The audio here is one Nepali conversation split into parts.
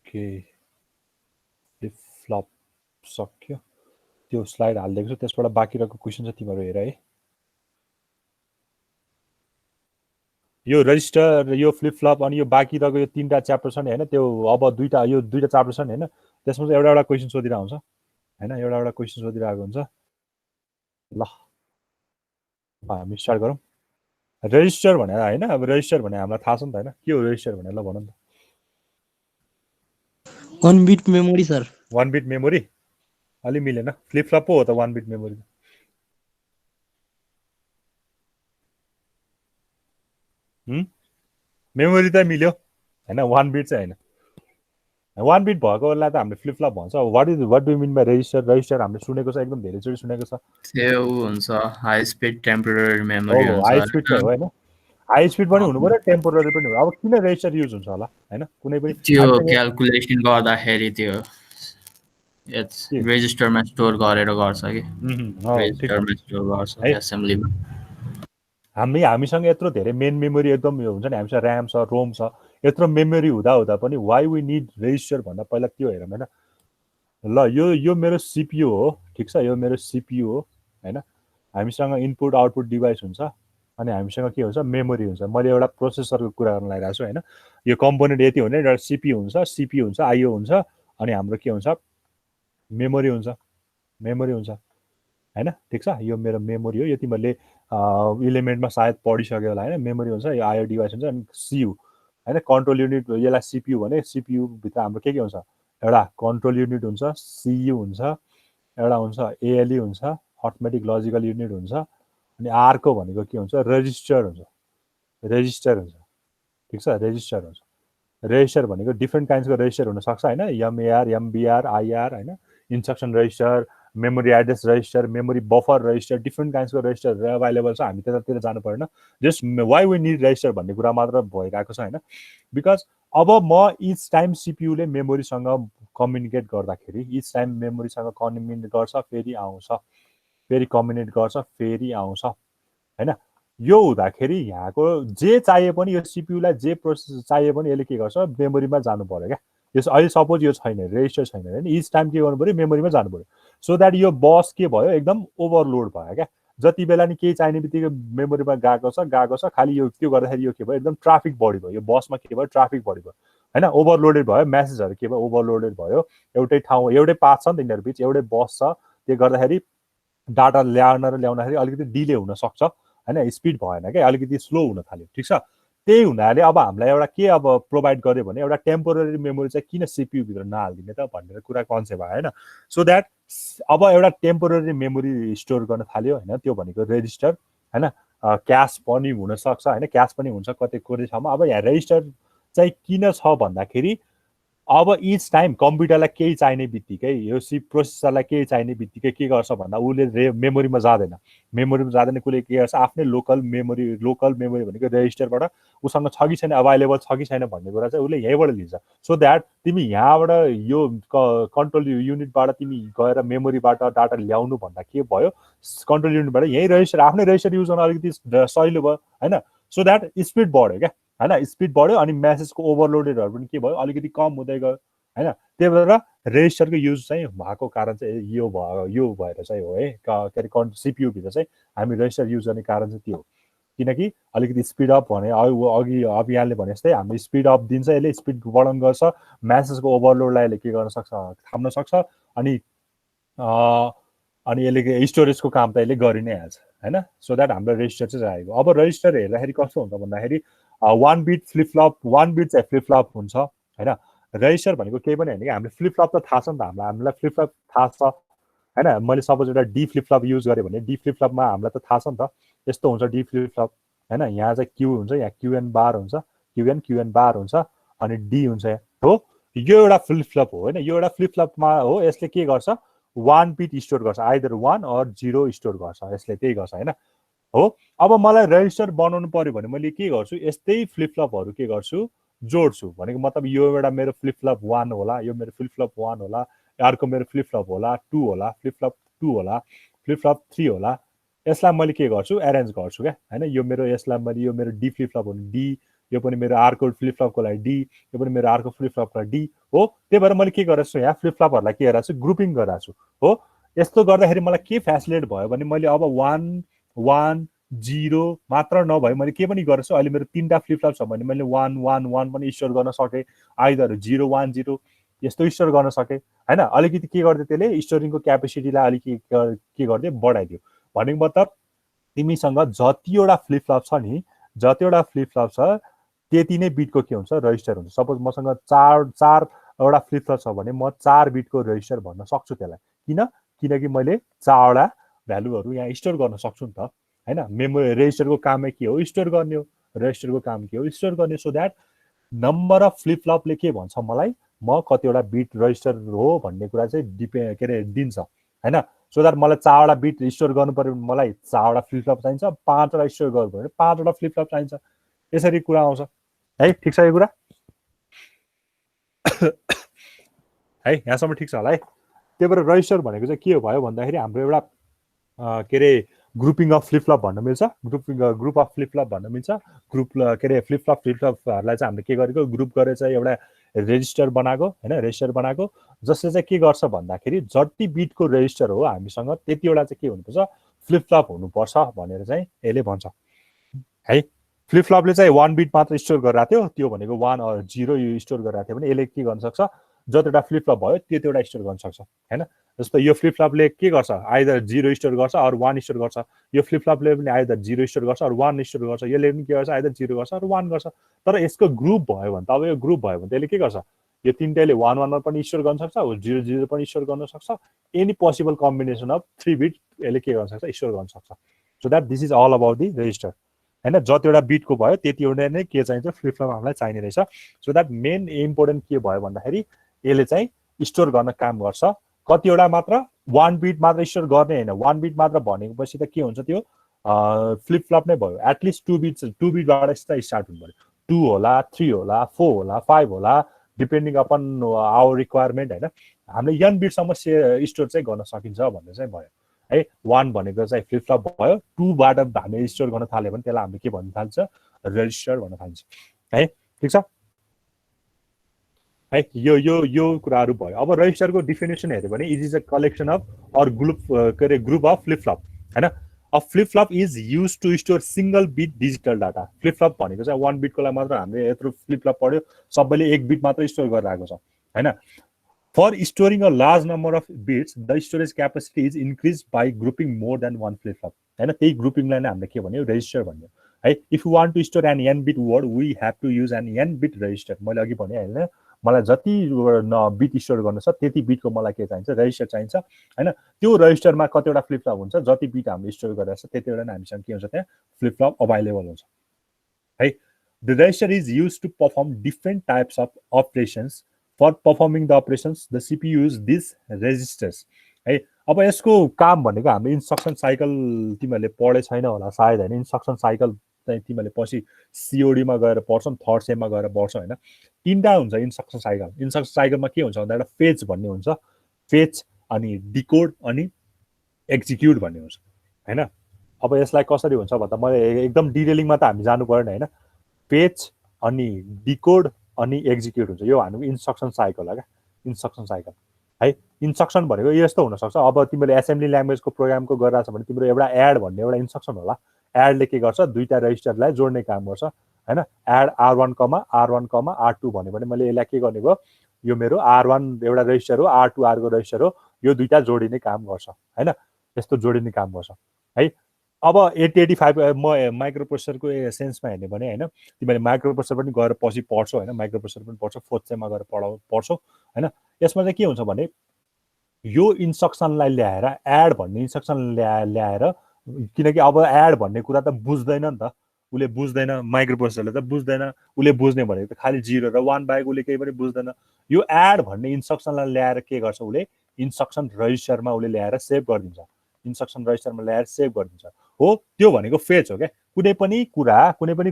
ओके फ्लिप फ्लप सक्यो त्यो स्लाइड हालिदिएको छु त्यसबाट बाँकी रहेको क्वेसन चाहिँ तिमीहरू हेर है यो रजिस्टर यो फ्लिप फ्लप अनि यो बाँकी रहेको यो 3टा च्याप्टर छ नि हैन त्यो अब यो दुईटा च्याप्टर छ नि हैन त्यसमा चाहिँ एउटा क्वेसन सोधिरहेको हुन्छ हैन एउटा क्वेसन सोधिरहेको हुन्छ ल हामी स्टार्ट गरौँ रजिस्टर भने हैन अब रजिस्टर भने हामीलाई थाहा छ नि त हैन के हो रजिस्टर भने ल भन न 1 beet memory sir 1 beet memory अलि मिलेन फ्लिप फ्लप पो हो त 1 बिट मेमोरी मेमोरी त मिल्यो हैन 1 बिट चाहिँ हैन 1 बिट भएकोलाई त हामीले फ्लिप फ्लप भन्छ what do you mean by register register हामीले सुनेको छ एकदम धेरैचोटि सुनेको छ त्यो हुन्छ हाई स्पिड टेम्पोररी मेमोरी हुन्छ हाई स्पिड चाहिँ हो हैन हाई स्पिड पनि हुनु पर्यो टेम्पोररी पनि हो अब किन रजिस्टर युज हुन्छ होला हैन कुनै पनि त्यो क्याल्कुलेसन गर्दाखेरि त्यो रेजिस्टरमा स्टोर गरेर गर्छ कि रेजिस्टरमा स्टोर गर्छ एसेम्बलीमा हामीसँग यत्रो धेरै मेन मेमोरी एकदम यो हुन्छ नि हामीसँग र्याम छ रोम छ यत्रो मेमोरी हुँदा पनि वाइ वी निड रजिस्टर भन्दा पहिला त्यो हेरौँ हैन ल यो मेरो सीपीयू हो ठीक छ यो मेरो सीपीयू हो हैन हामीसँग इनपुट आउटपुट डिभाइस हुन्छ अनि हामीसँग के हुन्छ मेमोरी हुन्छ मैले एउटा प्रोसेसरको कुरा गर्न लागिरहेको छु हैन यो कम्पोनेन्ट यति हुने एउटा सीपीयू हुन्छ आईओ हुन्छ अनि हाम्रो के हुन्छ मेमोरी हुन्छ हैन ठीक छ यो मेरो मेमोरी हो यो तिमीहरूले इलिमेन्टमा सायद पढिसक्यो होला हैन मेमोरी हुन्छ यो आईओ डिभाइस हुन्छ अनि सीयू हैन कन्ट्रोल युनिट यसलाई सीपीयू भने सीपीयू भित्र हाम्रो के हुन्छ एउटा कन्ट्रोल युनिट हुन्छ सीयू हुन्छ एउटा हुन्छ एएलई हुन्छ अटोमेटिक लजिकल युनिट हुन्छ अनि आरको भनेको के हुन्छ रजिस्टर हुन्छ ठीक छ रजिस्टर भनेको डिफ्रेन्ट काइन्ड्सको रजिस्टर हुन सक्छ हैन एमएआर एमबीआर आईआर हैन instruction register memory address register memory buffer register different काइन्ड्सको रजिस्टर अभाइलेबल छ हामी त्यतातिर जानु पर्दैन just why we need register भन्ने कुरा मात्र भइरहेको छ हैन बिकज अब म इच टाइम सीपीयूले मेमोरीसँग कम्युनिकेट गर्दाखेरि इच टाइम मेमोरीसँग कम्युनिकेट गर्छ फेरि आउँछ फेरि कम्युनिकेट गर्छ फेरि आउँछ हैन यो हुँदाखेरि यहाँको जे चाहिए पनि यो सीपीयूलाई जे प्रोसेस चाहिए पनि यसले के गर्छ मेमोरीमा जानु पर्यो क्या यस अहिले सपोज यो छैन रेजिस्टर छैन हैन इच टाइम के गर्नु पर्यो मेमोरीमा जानु पर्यो सो दैट यो बस के भयो एकदम ओभरलोड भयो क्या जति बेला नि केही चाहिने बित्तिकै मेमोरीमा गएको छ खालि यो त्यो गर्दाखेरि यो के भयो एकदम ट्राफिक बढी भयो यो बसमा के भयो ट्राफिक बढी भयो हैन ओभरलोडेड भयो मेसेजहरू के भयो ओभरलोडेड भयो एउटै ठाउँ एउटै पाथ छ नि त यिनीहरू बिच एउटै बस छ त्यो गर्दाखेरि डाटा ल्याउँदाखेरि अलिकति डिले हुन सक्छ हैन स्पिड भएन क्या अलिकति स्लो हुन थाल्यो ठीक छ त्यही हुनाले अब हामीलाई एउटा के अब प्रोभाइड गर्यो भने एउटा टेम्पोररी मेमोरी चाहिँ किन सीपीयू भित्र नहाल्दिने त भन्ने कुरा कन्सेप्ट आयो हैन सो दैट अब एउटा टेम्पोररी मेमोरी स्टोर गर्न थाल्यो हैन त्यो भनेको रेजिस्टर हैन क्याश पनि हुन सक्छ हैन क्याश पनि हुन्छ कतै ठाउँमा अब यहाँ रेजिस्टर चाहिँ किन छ भन्दाखेरि अब इच टाइम कम्प्युटरलाई केही चाहिने बित्तिकै यो प्रोसेसरलाई केही चाहिने बित्तिकै के गर्छ भन्दा उसले मेमोरीमा जाँदैन कसले के गर्छ आफ्नै लोकल मेमोरी भनेको रेजिस्टरबाट उसँग छ कि छैन अभाइलेबल छ कि छैन भन्ने कुरा चाहिँ उसले यहीँबाट लिन्छ सो द्याट तिमी यहाँबाट यो कन्ट्रोल युनिटबाट तिमी गएर मेमोरीबाट डाटा ल्याउनु भन्दा के भयो कन्ट्रोल युनिटबाट यही रेजिस्टर आफ्नै रेजिस्टर युज गर्न अलिकति सजिलो भयो हैन सो द्याट स्पिड बढ्यो क्या हैन स्पिड बढ्यो अनि मेसेजको ओभरलोडेडहरू पनि के भयो अलिकति कम हुँदै गयो हैन त्यही भएर रेजिस्टरको युज चाहिँ भएको कारण चाहिँ यो भएर चाहिँ हो है के अरे सीपीयू भित्र चाहिँ हामी रेजिस्टर युज गर्ने कारण चाहिँ त्यो हो किनकि अलिकति स्पिड अप भने अघि अभियानले भने जस्तै हामीले स्पिड अप दिन्छ यसले स्पिड बढाउन गर्छ मेसेजको ओभरलोडलाई यसले के गर्न सक्छ थाम्न सक्छ अनि यसले स्टोरेजको काम त यसले गरि नै हाल्छ हैन सो द्याट हाम्रो रेजिस्टर चाहिँ आएको अब रेजिस्टर हेर्दाखेरि कस्तो हुन्छ भन्दाखेरि 1 बिट फ्लिप फ्लप 1 बिट चाहिँ फ्लिप फ्लप हुन्छ हैन रेजिस्टर भनेको केही पनि हैन कि हामीले फ्लिप फ्लप त थाहा छ नि त हामीलाई फ्लिप फ्लप थाहा छ हैन मैले सपोज एउटा डी फ्लिप फ्लप युज गरेँ भने डी फ्लिप फ्लपमा हामीलाई त थाहा छ नि त यस्तो हुन्छ डी फ्लिप फ्लप हैन यहाँ चाहिँ क्यू हुन्छ यहाँ क्यूएन बार हुन्छ क्यूएन बार हुन्छ अनि डी हुन्छ हो यो एउटा फ्लिप फ्लप हो हैन यो एउटा फ्लिप फ्लपमा हो यसले के गर्छ 1 बिट स्टोर गर्छ आइदर 1 अर 0 स्टोर गर्छ यसले त्यही गर्छ हैन हो अब मलाई रेजिस्टर बनाउनु पर्यो भने मैले के गर्छु यस्तै फ्लिप फ्लपहरू के गर्छु जोड्छु भनेको मतलब यो एउटा मेरो फ्लिप फ्लप 1 होला यो मेरो फ्लिप फ्लप 1 होला अर्को मेरो फ्लिप फ्लप होला 2 होला फ्लिप फ्लप 2 होला फ्लिप फ्लप 3 होला यसलाई मैले के गर्छु एरेन्ज गर्छु क्या हैन यो मेरो यसलाई मैले यो मेरो डी फ्लिप फ्लप हो डी यो पनि मेरो अर्को फ्लिपफ्लपको लागि डी, यो पनि मेरो अर्को फ्लिपफ्लपको लागि डी हो। त्यही भएर मैले के गरेको छु यहाँ फ्लिपफ्लपहरूलाई के गरेको छु ग्रुपिङ गरेको छु हो। यस्तो गर्दाखेरि मलाई के फ्यासिलिटेट भयो भने मैले अब 1 1 0 मात्र नभए मैले के पनि गरेछु अहिले मेरो 3टा फ्लिपफ्लप छ भने मैले 1 1 1 पनि स्टोर गर्न सकेँ, आइदर 0 1 0 यस्तो स्टोर गर्न सकेँ हैन। अलिकति के गर्दै त्यसले स्टोरिङको क्यापेसिटीलाई अलिकति के गर्दै बढाइदियो। भनेको मतलब तिमीसँग जतिवटा फ्लिपफ्लप छ नि, जतिवटा फ्लिपफ्लप छ त्यति नै बिटको के हुन्छ रजिस्टर हुन्छ। सपोज मसँग 4वटा फ्लिपफ्लप छ भने म 4 बिटको रजिस्टर भन्न सक्छु त्यसलाई। किनकि मैले 4वटा भ्यालुहरू यहाँ स्टोर गर्न सक्छु नि त हैन। मेमोरी रजिस्टरको कामै के हो स्टोर गर्ने हो, रजिस्टरको काम के हो स्टोर गर्ने। सो द्याट नम्बर अफ फ्लिपफ्लपले के भन्छ मलाई म कतिवटा बिट रजिस्टर हो भन्ने कुरा चाहिँ दिन्छ हैन। सो द्याट मलाई 4वटा बिट स्टोर गर्नु पर्यो भने मलाई 4वटा फ्लिपफ्लप चाहिन्छ, 5वटा स्टोर गर्नु पर्यो भने 5वटा फ्लिपफ्लप चाहिन्छ। यसरी कुरा आउँछ है। ठिक छ यो कुरा है, यहाँसम्म ठिक छ होला है। त्यही भएर रजिस्टर भनेको चाहिँ के हो भयो भन्दाखेरि हाम्रो एउटा के अरे ग्रुपिङ अफ फ्लिपफ्लप भन्न मिल्छ, ग्रुप अफ फ्लिपफ्लप भन्न मिल्छ। ग्रुप के अरे फ्लिपफ्लपहरूलाई चाहिँ हामीले के गरेको ग्रुप गरेर चाहिँ एउटा रेजिस्टर बनाएको हैन, रेजिस्टर बनाएको जसले चाहिँ के गर्छ भन्दाखेरि जति बिटको रेजिस्टर हो हामीसँग त्यतिवटा चाहिँ के हुनुपर्छ फ्लिपफ्लप हुनुपर्छ भनेर चाहिँ यसले भन्छ है। फ्लिपफ्लपले चाहिँ 1 बिट मात्र स्टोर गरिरहेको थियो, त्यो भनेको 1 or 0 यो स्टोर गरिरहेको थियो भने यसले के गर्न सक्छ जतिवटा फ्लिपफ्लप भयो त्यतिवटा स्टोर गर्न सक्छ हैन। जस्तो यो फ्लिपफ्लपले के गर्छ आइदर 0 स्टोर गर्छ अर 1 स्टोर गर्छ, यो फ्लिपफ्लपले पनि आइदर 0 स्टोर गर्छ अर 1 स्टोर गर्छ, यसले पनि के गर्छ आइदर 0 गर्छ अर 1 गर्छ। तर यसको ग्रुप भयो भने त अब यो ग्रुप भयो भने त्यसले के गर्छ यो तीनटैले 1 1 पनि स्टोर गर्न सक्छ, 0 0 पनि स्टोर गर्न सक्छ। Any possible combination of 3 bit यसले के गर्न सक्छ स्टोर गर्न सक्छ। So that this is all about the register हैन। जतिवटा बिटको भयो त्यतिवटा नै के चाहिन्छ फ्लिपफ्लप हामीलाई चाहिने रहेछ। सो द्याट मेन इम्पोर्टेन्ट के भयो भन्दाखेरि यसले चाहिँ स्टोर गर्न काम गर्छ। कतिवटा मात्र 1 बिट मात्र स्टोर गर्ने हैन, 1 बिट मात्र भनेपछि त के हुन्छ त्यो फ्लिपफ्लप नै भयो। एटलिस्ट 2 बिटबाट स्टार्ट हुनु पर्यो। 2 होला, 3 होला, 4 होला, 5 होला, डिपेन्डिङ अपन आवर रिक्वायरमेन्ट हैन। हामीले n बिटसम्म स्टोर चाहिँ गर्न सकिन्छ भन्ने चाहिँ भयो है। 1 भनेको चाहिँ फ्लिपफ्लप भयो, 2बाट हामीले स्टोर गर्न थाल्यो भने त्यसलाई हामीले के भन्न थाल्छ रेजिस्टर भन्न थाल्छ है। ठिक छ है। यो कुराहरू भयो। अब रजिस्टरको डिफिनेसन हेर्यो भने it is a collection of or group of flip flop हैन। A flip flop is use to store single bit digital data. Flip flop भनेको चाहिँ 1 बिटको लागि मात्र हामीले यत्रो फ्लिपफ्लप पढ्यो, सबैले 1 बिट मात्र स्टोर गरेर आएको छ हैन। For storing a large number of bits, the storage capacity is increased by grouping more than one flip-flop. हैन, त्यही ग्रुपिङलाई नै हामीले के भन्यो रेजिस्टर भन्यो है। If you want to store an n bit word we have to use an n bit register. मैले अघि भने हैन मलाई जति बिट स्टोर गर्न छ त्यति बिटको मलाई के चाहिन्छ रेजिस्टर चाहिन्छ हैन। त्यो रेजिस्टरमा कतिवटा फ्लिपफ्लप हुन्छ, जति बिट हामीले स्टोर गरेर छ त्यतिवटा नै हामीसँग के हुन्छ त्यहाँ फ्लिपफ्लप अवेलेबल हुन्छ है। The register is used to perform different types of operations. For performing the operations, the CPU use these registers है। अब यसको काम भनेको हामीले इन्स्ट्रक्सन साइकल तिमीहरूले पढे छैन होला सायद हैन। इन्स्ट्रक्सन साइकल चाहिँ तिमीहरूले पछि सिओडीमा गएर पढ्छौ, थर्ड सेममा गएर पढ्छौ हैन। 3टा हुन्छ इन्स्ट्रक्सन साइकल। इन्स्ट्रक्सन साइकलमा के हुन्छ भन्दा एउटा फेच भन्ने हुन्छ, फेच अनि डिकोड अनि एक्जिक्युट भन्ने हुन्छ हैन। अब यसलाई कसरी हुन्छ भन्दा मैले एकदम डिटेलिङमा त हामी जानु पर्दैन हैन। फेच अनि डिकोड अनि एक्जिक्युट हुन्छ, यो हाम्रो इन्स्ट्रक्सन साइकल हो क्या इन्स्ट्रक्सन साइकल है। इन्स्ट्रक्सन भनेको यस्तो हुनसक्छ अब तिमीले एसेम्ब्ली ल्याङ्ग्वेजको प्रोग्रामको गरिरहेको छ भने तिम्रो एउटा एड भन्ने एउटा इन्स्ट्रक्सन होला। एडले के गर्छ 2टा रेजिस्टरलाई जोड्ने काम गर्छ हैन। एड R1, R1, R2 भन्यो भने मैले यसलाई के गर्ने भयो यो मेरो R1 एउटा रेजिस्टर हो, R2 अर्को रेजिस्टर हो, यो 2टा जोडिने काम गर्छ हैन। यस्तो जोडिने काम गर्छ है। अब 8085 म माइक्रो प्रोसेसरको सेन्समा हेर्ने भने हैन तिमीले माइक्रो प्रोसेसर पनि गएर पछि पढ्छौ हैन, माइक्रो प्रोसेसर पनि पढ्छौ, फोर्थ सेममा गएर पढ्छौ हैन। यसमा चाहिँ के हुन्छ भने यो इन्स्ट्रक्सनलाई ल्याएर एड भन्ने इन्स्ट्रक्सन ल्याएर किनकि अब एड भन्ने कुरा त बुझ्दैन नि त, उसले बुझ्दैन, माइक्रो प्रोसेसरले त बुझ्दैन, उसले बुझ्ने भनेको त खालि 0 र 1 बाहेक उसले केही पनि बुझ्दैन। यो एड भन्ने इन्स्ट्रक्सनलाई ल्याएर के गर्छ उसले इन्स्ट्रक्सन रजिस्टरमा उसले ल्याएर सेभ गरिदिन्छ, इन्स्ट्रक्सन रजिस्टरमा ल्याएर सेभ गरिदिन्छ हो। त्यो भनेको फेच हो क्या। कुनै पनि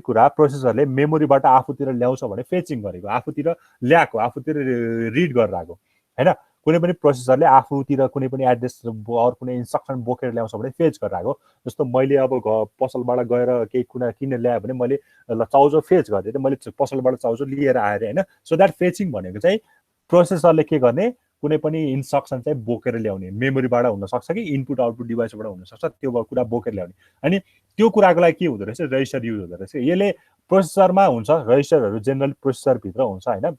कुरा प्रोसेसरले मेमोरीबाट आफूतिर ल्याउँछ भने फेचिङ गरेको, आफूतिर ल्याएको, आफूतिर रिड गरेर आएको हैन। कुनै पनि प्रोसेसरले आफूतिर कुनै पनि एड्रेस अरू कुनै इन्स्ट्रक्सन बोकेर ल्याउँछ भने फेच गरेर आएको। जस्तो मैले अब पसलबाट गएर केही कुना किनेर ल्याएँ भने मैले ल चाउचाउ फेच गरिदिएँ, मैले पसलबाट चाउचाउ लिएर आएर होइन। सो द्याट फेचिङ भनेको चाहिँ प्रोसेसरले के गर्ने, कुनै पनि इन्स्ट्रक्सन चाहिँ बोकेर ल्याउने, मेमोरीबाट हुनसक्छ कि इनपुट आउटपुट डिभाइसबाट हुनसक्छ, त्यो कुरा बोकेर ल्याउने। अनि त्यो कुराको लागि के हुँदो रहेछ, रेजिस्टर युज हुँदो रहेछ। यसले प्रोसेसरमा हुन्छ, रेजिस्टरहरू जेनरली प्रोसेसरभित्र हुन्छ होइन।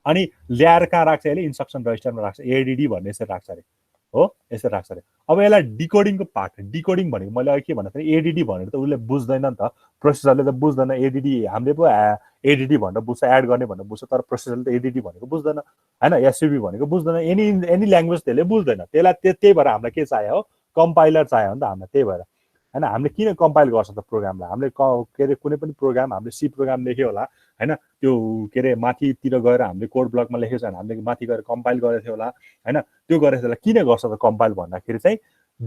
अनि ल्याएर कहाँ राख्छ, यसले इन्स्ट्रक्सन रेजिस्टरमा राख्छ, एडिडी भन्ने यसरी राख्छ अरे हो, यसरी राख्छ अरे। अब यसलाई डिकोडिङको पार्ट, डिकोडिङ भनेको मैले अघि के भन्दा एडिडी भनेर त उसले बुझ्दैन नि त, प्रोसेसरले त बुझ्दैन। एडिडी हामीले पो एडिडी भनेर बुझ्छ, एड गर्ने भनेर बुझ्छ, तर प्रोसेसरले त एडिडी भनेको बुझ्दैन होइन, एसयुबी भनेको बुझ्दैन, एनी ल्याङ्ग्वेज त्यसले बुझ्दैन। त्यसलाई त्यही भएर हामीलाई के चाहियो हो, कम्पाइलर चाहियो नि त हामीलाई। त्यही भएर होइन, हामीले किन कम्पाइल गर्छ त प्रोग्रामलाई, हामीले के अरे कुनै पनि प्रोग्राम हामीले सी प्रोग्राम लेख्यो होला होइन, त्यो के अरे माथितिर गएर हामीले कोड ब्लकमा लेखेको छ भने हामीले माथि गएर कम्पाइल गरेको थियो होला होइन। त्यो गरेको थियो होला, किन गर्छ त कम्पाइल भन्दाखेरि चाहिँ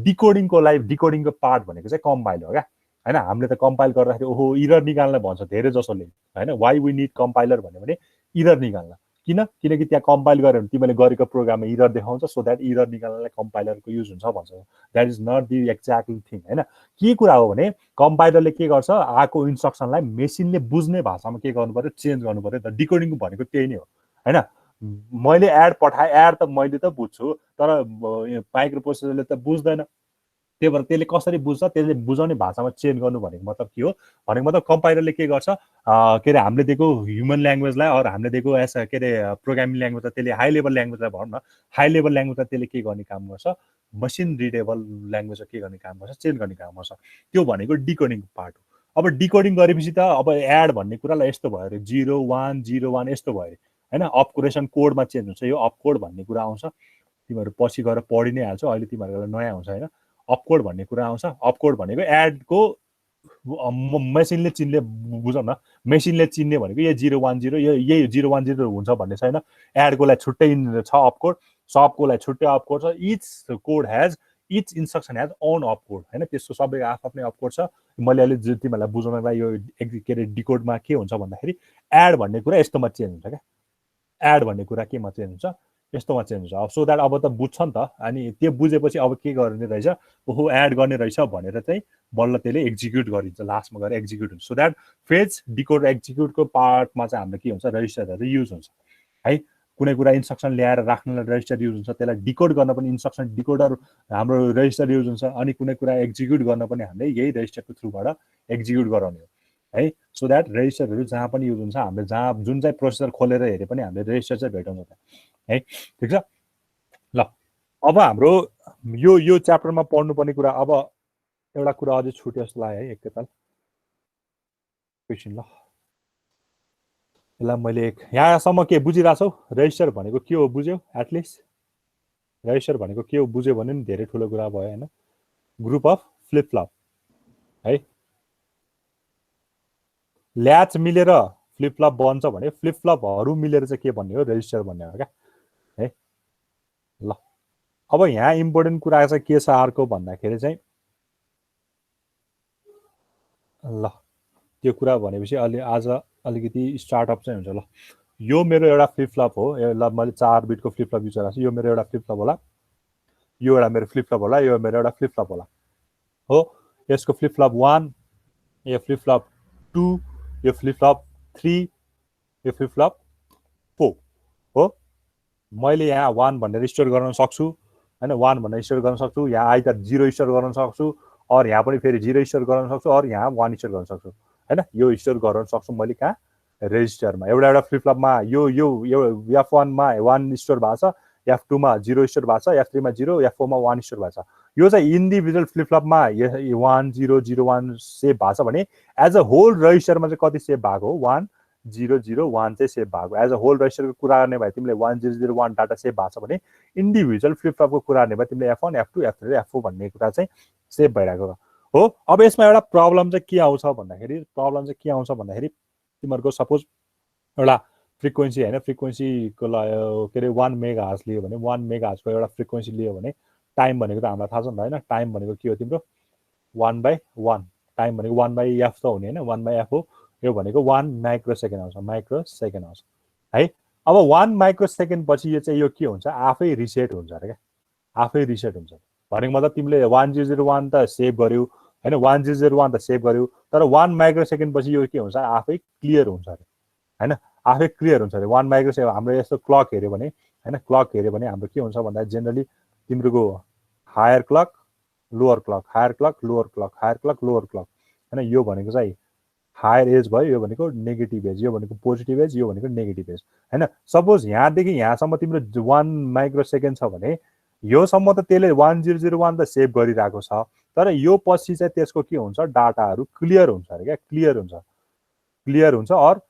डिकोडिङको लागि, डिकोडिङको पार्ट भनेको चाहिँ कम्पाइल हो क्या होइन। हामीले त कम्पाइल गर्दाखेरि ओहो इरर निकाल्न भन्छ धेरै जसोले होइन, वाइ वी निड कम्पाइलर भन्यो भने इरर निकाल्न, किनकि त्यहाँ कम्पाइल गऱ्यो भने तिमीले गरेको प्रोग्राममा इरर देखाउँछ, सो द्याट इरर निकाल्नलाई कम्पाइलरको युज हुन्छ भन्छ। That is not the exactly thing होइन। के कुरा हो भने कम्पाइलरले के गर्छ, आएको इन्स्ट्रक्सनलाई मेसिनले बुझ्ने भाषामा के गर्नु पर्यो, चेन्ज गर्नु पर्यो। त डिकोडिङ भनेको त्यही नै हो होइन। मैले एड पठाएँ, एड त मैले त बुझ्छु, तर माइक्रो प्रोसेसरले त बुझ्दैन। त्यही भएर त्यसले कसरी बुझ्छ, त्यसले बुझाउने भाषामा चेन्ज गर्नु भनेको मतलब के हो भनेको मतलब कम्पाइलरले के गर्छ, के अरे हामीले दिएको ह्युमन ल्याङ्ग्वेजलाई अरू हामीले दिएको एज के अरे प्रोग्रामिङ ल्याङ्ग्वेजलाई त्यसले हाई लेभल ल्याङ्ग्वेजलाई भनौँ न, हाई लेभल ल्याङ्ग्वेजलाई त्यसले के गर्ने काम गर्छ, मसिन रिडेबल ल्याङ्ग्वेजमा के गर्ने काम गर्छ, चेन्ज गर्ने काम गर्छ। त्यो भनेको डिकोडिङको पार्ट हो। अब डिकोडिङ गरेपछि त अब एड भन्ने कुरालाई यस्तो भयो अरे 0101 यस्तो भयो अरे होइन। अपरेसन कोडमा चेन्ज हुन्छ, यो अपकोड भन्ने कुरा आउँछ, तिमीहरू पछि गएर पढि नै हाल्छौ, अहिले तिमीहरूको लागि नयाँ हुन्छ होइन। अपकोड भन्ने कुरा आउँछ। अपकोड भनेको एडको मेसिनले चिन्ने, बुझौँ न, मेसिनले चिन्ने भनेको यो 010 यही 010 हुन्छ भन्ने छैन। एडको लागि छुट्टै छ अपकोड, सबको लागि छुट्टै अपकोड छ। इच इन्स्ट्रक्सन हेज ओन अपकोड होइन, त्यसको सबैको आफ्नै अपकोड छ। मैले अहिले तिमीहरूलाई बुझाउनलाई यो के अरे डिकोडमा के हुन्छ भन्दाखेरि एड भन्ने कुरा यस्तोमा चेन्ज हुन्छ क्या, एड भन्ने कुरा केमा चेन्ज हुन्छ, यस्तोमा चेन्ज हुन्छ। अब सो द्याट अब त बुझ्छ नि त, अनि त्यो बुझेपछि अब के गर्ने रहेछ, ओहो एड गर्ने रहेछ भनेर चाहिँ बल्ल त्यसले एक्जिक्युट गरिन्छ, लास्टमा गएर एक्जिक्युट हुन्छ। सो द्याट फेज डिकोड एक्जिक्युटको पार्टमा चाहिँ हाम्रो के हुन्छ, रेजिस्टरहरू युज हुन्छ है। कुनै कुरा इन्स्ट्रक्सन ल्याएर राख्नलाई रेजिस्टर युज हुन्छ, त्यसलाई डिकोड गर्न पनि इन्स्ट्रक्सन डिकोडर हाम्रो रेजिस्टर युज हुन्छ, अनि कुनै कुरा एक्जिक्युट गर्न पनि हामीले यही रेजिस्टरको थ्रुबाट एक्जिक्युट गराउने हो है। सो द्याट रेजिस्टरहरू जहाँ पनि युज हुन्छ, हामीले जहाँ जुन चाहिँ प्रोसेसर खोलेर हेरे पनि हामीले रेजिस्टर चाहिँ भेटाउँछ है, ठिक छ ल। अब हाम्रो यो च्याप्टरमा पढ्नुपर्ने कुरा, अब एउटा कुरा अझै छुट्यो जस्तो लाग्यो है, एकैताल क्वेसन। ल यसलाई मैले यहाँसम्म के बुझिरहेछौ, रेजिस्टर भनेको के हो बुझ्यौ, एटलिस्ट रेजिस्टर भनेको के हो बुझ्यो भने नि धेरै ठुलो कुरा भयो होइन। ग्रुप अफ फ्लिप फ्लप है, ल्याच मिलेर फ्लिप फ्लप बन्छ भने फ्लिप फ्लपहरू मिलेर चाहिँ के भन्ने हो, रेजिस्टर भन्ने हो क्या है। ल अब यहाँ इम्पोर्टेन्ट कुरा चाहिँ के छ अर्को भन्दाखेरि चाहिँ, ल त्यो कुरा भनेपछि अलि आज अलिकति स्टार्टअप चाहिँ हुन्छ। ल यो मेरो एउटा फ्लिप फ्लप हो, ल मैले 4 बिटको फ्लिप फ्लप युज गरेको छु, यो मेरो एउटा फ्लिप फ्लप होला, यो एउटा मेरो फ्लिप फ्लप होला, यो मेरो एउटा फ्लिप फ्लप होला हो। यसको फ्लिप फ्लप 1, यो फ्लिप फ्लप 2, यो फ्लिप फ्लप 3, यो फ्लिप फ्लप 4 हो। मैले यहाँ 1 भनेर स्टोर गर्न सक्छु होइन, 1 भनेर स्टोर गर्न सक्छु, यहाँ आइदर 0 स्टोर गर्न सक्छु, और यहाँ पनि फेरि 0 स्टोर गर्न सक्छु, और यहाँ 1 स्टोर गर्न सक्छु होइन। यो स्टोर गर्न सक्छु मैले कहाँ, रेजिस्टरमा। एउटा फ्लिप फ्लपमा यो F1 मा 1 स्टोर भएको छ, F2 मा 0 स्टोर भएको छ, F3 मा 0, F4 मा 1 स्टोर भएको छ। यो चाहिँ इन्डिभिजुअल फ्लिप फ्लपमा 1 0 0 1 सेभ भएको छ भने एज अ होल रेजिस्टरमा चाहिँ कति सेभ भएको हो, 1 0 0 1 चाहिँ सेभ भएको। एज अ होल रेजिस्टरको कुरा गर्ने भए तिमीले 1 0 0 1 डाटा सेभ भएको छ भने इन्डिभिजुअल फ्लिप फ्लपको कुरा गर्ने भए तिमीले F1 F2 F3 F4 भन्ने कुरा चाहिँ सेभ भइरहेको हो। अब यसमा एउटा प्रब्लम चाहिँ के आउँछ भन्दाखेरि तिमीहरूको सपोज एउटा फ्रिक्वेन्सी होइन, फ्रिक्वेन्सीको के अरे 1 मेगाहर्ज लियो भने 1 मेगाहर्जको एउटा फ्रिक्वेन्सी लियो भने टाइम भनेको त हामीलाई थाहा छ नि त होइन। टाइम भनेको के हो तिम्रो 1/1, टाइम भनेको 1/f त हुने होइन, 1/f हो। यो भनेको 1 माइक्रो सेकेन्ड आउँछ, माइक्रो सेकेन्ड आउँछ है। अब 1 माइक्रोसेकेन्ड पछि यो चाहिँ यो के हुन्छ आफै रिसेट हुन्छ अरे क्या आफै रिसेट हुन्छ भनेको मतलब तिमीले 1001 त सेभ गर्यौ हैन 1001 त सेभ गर्यौ तर 1 माइक्रोसेकेन्ड पछि यो के हुन्छ आफै क्लियर हुन्छ अरे हैन आफै क्लियर हुन्छ अरे 1 माइक्रोसेकेन्ड हाम्रो यस्तो क्लक हेर्यो भने हैन क्लक हेर्यो भने हाम्रो के हुन्छ भन्दा जेनरली तिम्रो higher clock lower clock higher clock lower clock higher clock lower clock हैन यो भनेको चाहिँ हायर एज भयो यो भनेको नेगेटिभ एज यो भनेको पोजिटिभ एज यो भनेको नेगेटिभ एज हैन सपोज यहाँदेखि यहाँसम्म तिम्रो 1 माइक्रोसेकेन्ड छ भने योसम्म त त्यसले 1001 त सेभ गरिरहेको छ तर यो पछि चाहिँ त्यसको के हुन्छ डाटाहरू क्लियर हुन्छ अरे क्या क्लियर हुन्छ अर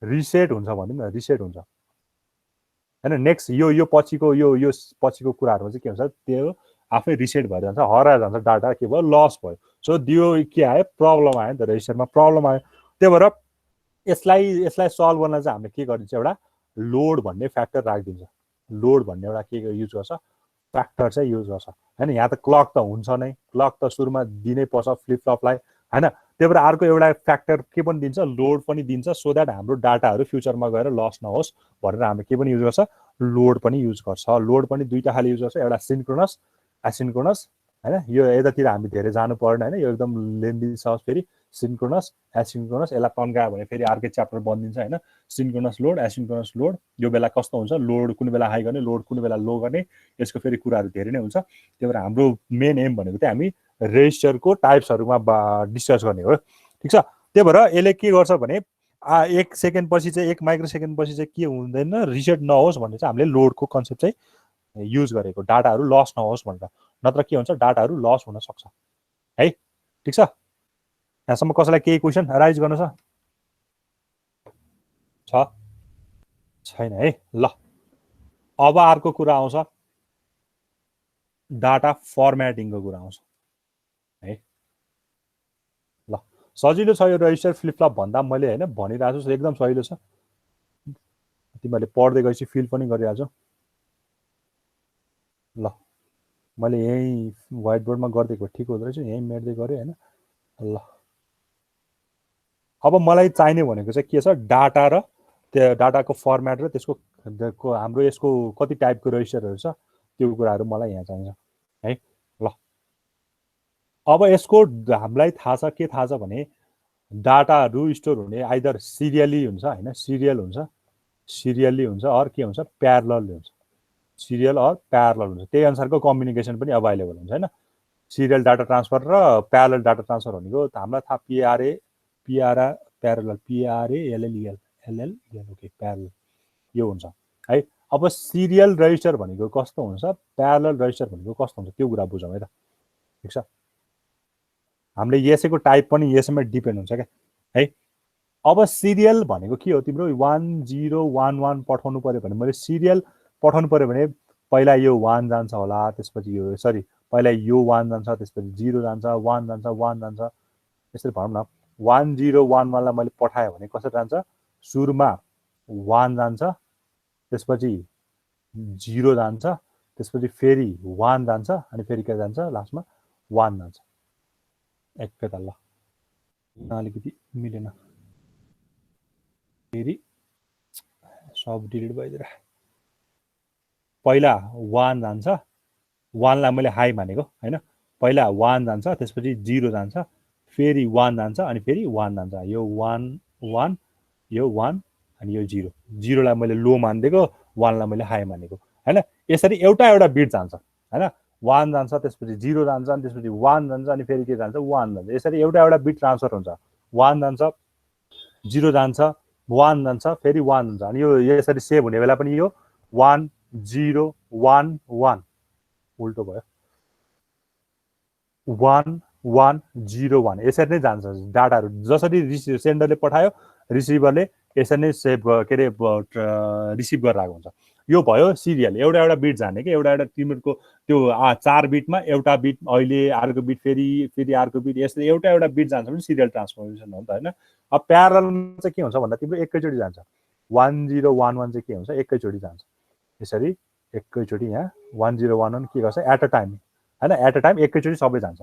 रिसेट हुन्छ भनौँ न रिसेट हुन्छ हैन नेक्स्ट यो पछिको यो पछिको कुराहरुमा चाहिँ के हुन्छ त्यो आफै रिसेट भएर जान्छ हराएर जान्छ डाटा के भयो लस भयो सो दियो के आयो प्रब्लम आयो नि त रेजिस्टरमा प्रब्लम आयो त्यही भएर यसलाई सल्भ गर्न चाहिँ हामीले के गरिन्छ एउटा लोड भन्ने फ्याक्टर राखिदिन्छ लोड भन्ने एउटा के युज गर्छ फ्याक्टर चाहिँ युज गर्छ हैन यहाँ त क्लक त हुन्छ नै क्लक त सुरुमा दिनै पर्छ फ्लिप फ्लपलाई हैन त्यही भएर अर्को एउटा फ्याक्टर के पनि दिन्छ लोड पनि दिन्छ सो द्याट हाम्रो डाटाहरू फ्युचरमा गएर लस नहोस् भनेर हामीले के पनि युज गर्छ लोड पनि युज गर्छ लोड पनि दुईटा खाले युज गर्छ एउटा सिन्क्रोनस एसिन्क्रोनस हैन यो यतातिर हामी धेरै जानु पर्दैन हैन यो एकदम लेन्दी छ फेरि सिन्क्रोनस एसिन्क्रोनस यसलाई तन्कायो भने फेरि अर्कै च्याप्टर बनिन्छ हैन सिन्क्रोनस लोड एसिन्क्रोनस लोड यो बेला कस्तो हुन्छ लोड कुनै बेला हाई गर्ने लोड कुनै बेला लो गर्ने यसको फेरि कुराहरू धेरै नै हुन्छ त्यही भएर हाम्रो मेन एम भनेको चाहिँ हामी रेजिस्टरको टाइप्सहरुमा डिस्कस गर्ने हो ठीक छ त्यही भएर यसले के गर्छ भने 1 सेकेन्ड पछि चाहिँ 1 माइक्रोसेकेन्ड पछि चाहिँ के हुँदैन रिसेट नहोस् भन्ने चाहिँ हामीले लोडको कन्सेप्ट चाहिँ युज गरेको डाटाहरू लस नहोस् भनेर नत्र के हुन्छ डाटाहरू लस हुन सक्छ है ठीक छ यहाँसम्म कसैलाई केही क्वेशन राइज गर्नु छ छैन है ल अब अर्को कुरा आउँछ डाटा फर्म्याटिङको कुरा आउँछ है ल सजिलो छ यो रेजिस्टर फ्लिप फ्लप भन्दा मैले हैन भनिरहेको छु एकदम सजिलो छ तिमीहरूले पढ्दै गएपछि फिल पनि गरिरहेछौ ल मैले यही व्हाइट बोर्डमा गर्दिएको ठिक हुँदो रहेछ यही मेट्दै गरे हैन ल अब मलाई चाहिने भनेको चाहिँ के छ डाटा र त्यो डाटाको फर्म्याट र त्यसको हाम्रो यसको कति टाइपको रेजिस्टरहरू छ त्यो कुराहरू मलाई यहाँ चाहिन्छ है ल अब यसको हामीलाई थाहा छ के थाहा छ भने डाटाहरू स्टोर हुने आइदर सिरियली हुन्छ हैन सिरियली हुन्छ अर के हुन्छ प्यारलल हुन्छ सिरियल अर प्यारलल हुन्छ त्यही अनुसारको कम्युनिकेसन पनि अभाइलेबल हुन्छ हैन सिरियल डाटा ट्रान्सफर र प्यारलल डाटा ट्रान्सफर भनेको हामीलाई थाहा प्यारलल एलएलएल ओके प्यारलल यो हुन्छ है अब सिरियल रेजिस्टर भनेको कस्तो हुन्छ प्यारलल रेजिस्टर भनेको कस्तो हुन्छ त्यो कुरा बुझौँ है त ठीक छ हामीले यसैको टाइप पनि यसैमा डिपेन्ड हुन्छ क्या है अब सिरियल भनेको के हो तिम्रो 1011 पठाउनु पर्यो भने मैले सिरियल पठाउनु पर्यो भने पहिला यो 1 जान्छ होला त्यसपछि यो सरी पहिला यो 1 जान्छ त्यसपछि 0 जान्छ 1 जान्छ 1 जान्छ यसरी भनौँ न 1011 लाई मैले पठाएँ भने कसरी जान्छ सुरुमा 1 जान्छ त्यसपछि 0 जान्छ त्यसपछि फेरि 1 जान्छ अनि फेरि के जान्छ लास्टमा 1 जान्छ एकैताल ल अलिकति मिलेन फेरि सब डिलिट भइदिएर पहिला 1 जान्छ 1 लाई मैले हाई मानेको हैन पहिला 1 जान्छ त्यसपछि 0 जान्छ फेरि 1 जान्छ अनि फेरि 1 जान्छ यो 1 1 यो 1 अनि यो 0 0 लाई मैले लो मान्दिएको 1 लाई मैले हाई मानेको हैन यसरी एउटा बिट जान्छ हैन 1 जान्छ त्यसपछि 0 जान्छ अनि त्यसपछि 1 जान्छ अनि फेरि के जान्छ 1 जान्छ यसरी एउटा बिट ट्रान्सफर हुन्छ 1 जान्छ 0 जान्छ 1 जान्छ फेरि 1 जान्छ अनि यो यसरी सेभ हुने बेला पनि यो 1 0 1 1 उल्टो भयो 1 1 0 1 यसरी नै जान्छ डाटाहरू जसरी सेन्डरले पठायो रिसिभरले यसरी नै सेभ के रे रिसिभ गरिरहेको हुन्छ यो भयो सिरियल एउटा बिट जाने कि एउटा तिमीहरूको त्यो 4 बिटमा एउटा बिट अहिले अर्को बिट फेरि अर्को बिट यसरी एउटा बिट जान्छ भने सिरियल ट्रान्सफर्मेसन हो नि त हैन अब प्यारललमा चाहिँ के हुन्छ भन्दा तिम्रो एकैचोटी जान्छ 1011 चाहिँ के हुन्छ एकैचोटी जान्छ यसरी एकैचोटी यहाँ 1011 के गर्छ एट अ टाइम हैन एट अ टाइम एकैचोटी सबै जान्छ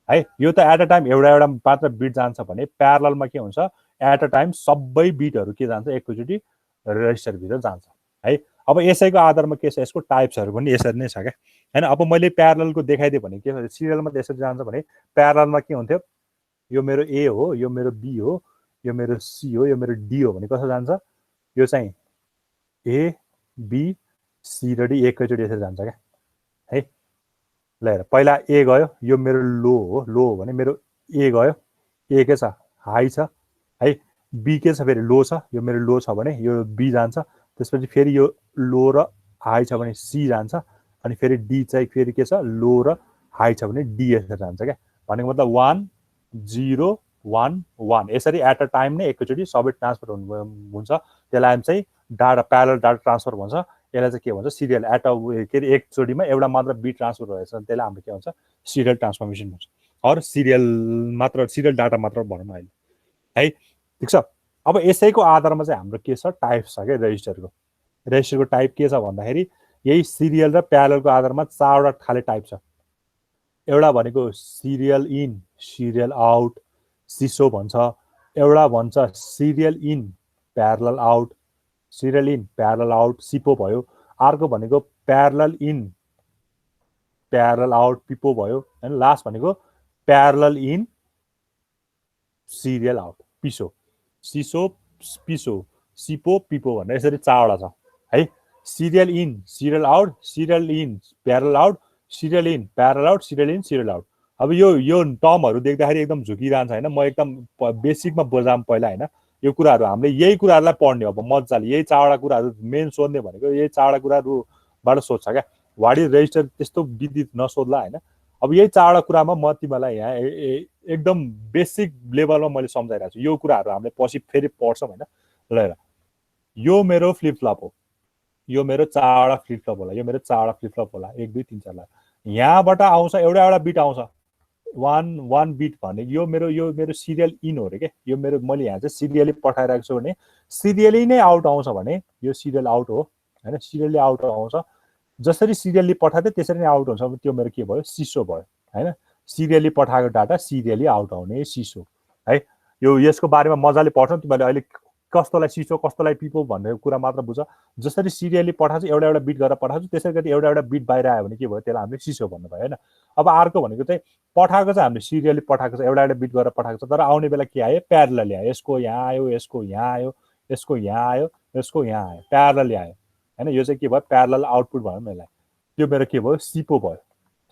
है यो त एट अ टाइम एउटा मात्र बिट जान्छ भने प्यारललमा के हुन्छ एट अ टाइम सबै बिटहरू के जान्छ एकैचोटी रेजिस्टर भित्र जान्छ है। अब यसैको आधारमा के छ, यसको टाइप्सहरू पनि यसरी नै छ क्या हैन। अब मैले प्यारललको देखाइदिएँ भने के छ, सिरियलमा त यसरी जान्छ भने प्यारललमा के हुन्थ्यो, यो मेरो ए हो, यो मेरो बी हो, यो मेरो सी हो, यो मेरो डी हो भने कसो जान्छ, यो चाहिँ ए बी सी र डी एकैचोटि यसरी जान्छ क्या है। ल हेर, पहिला ए गयो, यो मेरो लो हो भने मेरो ए गयो, ए के छ हाई छ है, बी के छ फेरि लो छ, यो मेरो लो छ भने यो बी जान्छ, त्यसपछि फेरि यो लो र हाई छ भने सी जान्छ, अनि फेरि डी चाहिँ फेरि के छ लो र हाई छ भने डी यसरी जान्छ क्या। भनेको मतलब 1 0 1 1 यसरी एट अ टाइम नै एकैचोटि सबै ट्रान्सफर हुन्छ। त्यसलाई चाहिँ डाटा प्यारलल डाटा ट्रान्सफर भन्छ। यसलाई चाहिँ के भन्छ, सिरियल एट अ के अरे एकचोटिमा एउटा मात्र बिट ट्रान्सफर भएछ त्यसलाई हाम्रो के भन्छ, सिरियल ट्रान्सफर्मेसन भन्छ। अरू सिरियल मात्र, सिरियल डाटा मात्र भनौँ अहिले है, ठिक छ। अब यसैको आधारमा चाहिँ हाम्रो के छ, टाइप छ क्या रेजिस्टरको। रेजिस्टरको टाइप के छ भन्दाखेरि यही सिरियल र प्यारललको आधारमा 4वटा खाले टाइप छ। एउटा भनेको serial in serial out SISO भन्छ, एउटा भन्छ serial in parallel out, serial in parallel out SIPO भयो, अर्को भनेको प्यारलल इन प्यारलल आउट पिपो भयो हैन, लास्ट भनेको प्यारलल इन सिरियल आउट पिसो, सिसो पिसो सिपो पिपो भनेर यसरी 4वटा छ है। Serial in serial out, serial in parallel out, serial in parallel out, serial in serial out. अब यो टर्महरू देख्दाखेरि एकदम झुकिरहन्छ हैन, म एकदम बेसिकमा बुझाम पहिला हैन। यो कुराहरू हामीले यही कुराहरूलाई पढ्ने अब मजाले, यही 4वटा कुराहरू मेन सोध्ने भनेको यही 4वटा कुराहरूबाट सोध्छ क्या। वाट इज रेजिस्टर त्यस्तो विदित नसोध्ला हैन। अब यही 4वटा कुरामा म तिमीलाई यहाँ एकदम बेसिक लेभलमा मैले सम्झाइरहेको छु। यो कुराहरू हामीले पछि फेरि पढ्छौँ हैन। ल हेर, यो मेरो फ्लिप फ्लप हो, यो मेरो 4वटा फ्लिप फ्लप होला, यो मेरो 4वटा फ्लिप फ्लप होला, 1 2 3 4 यहाँबाट आउँछ एउटा बिट आउँछ 1 बिट भने यो मेरो सिरियल इन हो रे के। यो मेरो मैले यहाँ चाहिँ सिरियली पठाइरहेको छु भने सिरियली नै आउट आउँछ भने यो सिरियल आउट हो हैन, सिरियली आउट आउँछ। जसरी सिरियली पठाए त्यसरी नै आउट हुन्छ, त्यो मेरो के भयो, सिसो भयो हैन। सिरियली पठाएको डाटा सिरियली आउट आउने सिसो है। यो यसको बारेमा मजाले पढ्छौ तिमीले, अहिले कस्तोलाई सिसो कस्तोलाई पिपो भन्ने कुरा मात्र बुझ। जसरी सिरियली पठाउँछ एउटा बिट गरेर पठाउँछ, त्यसै गरी एउटा बिट बाहिर आयो भने के भयो, त्यसलाई हामीले सिसो भन्नु भयो हैन। अब अर्को भनेको चाहिँ पठाएको चाहिँ हामीले सिरियली पठाएको छ, एउटा बिट गरेर पठाएको छ, तर आउने बेला के आयो, प्यारलली आयो। यसको यहाँ आयो, यसको यहाँ आयो, यसको यहाँ आयो, यसको यहाँ आयो, प्यारलली आयो हैन। यो चाहिँ के भयो, प्यारलल आउटपुट भनौँ न यसलाई। त्यो मेरो के भयो, सिपो भयो।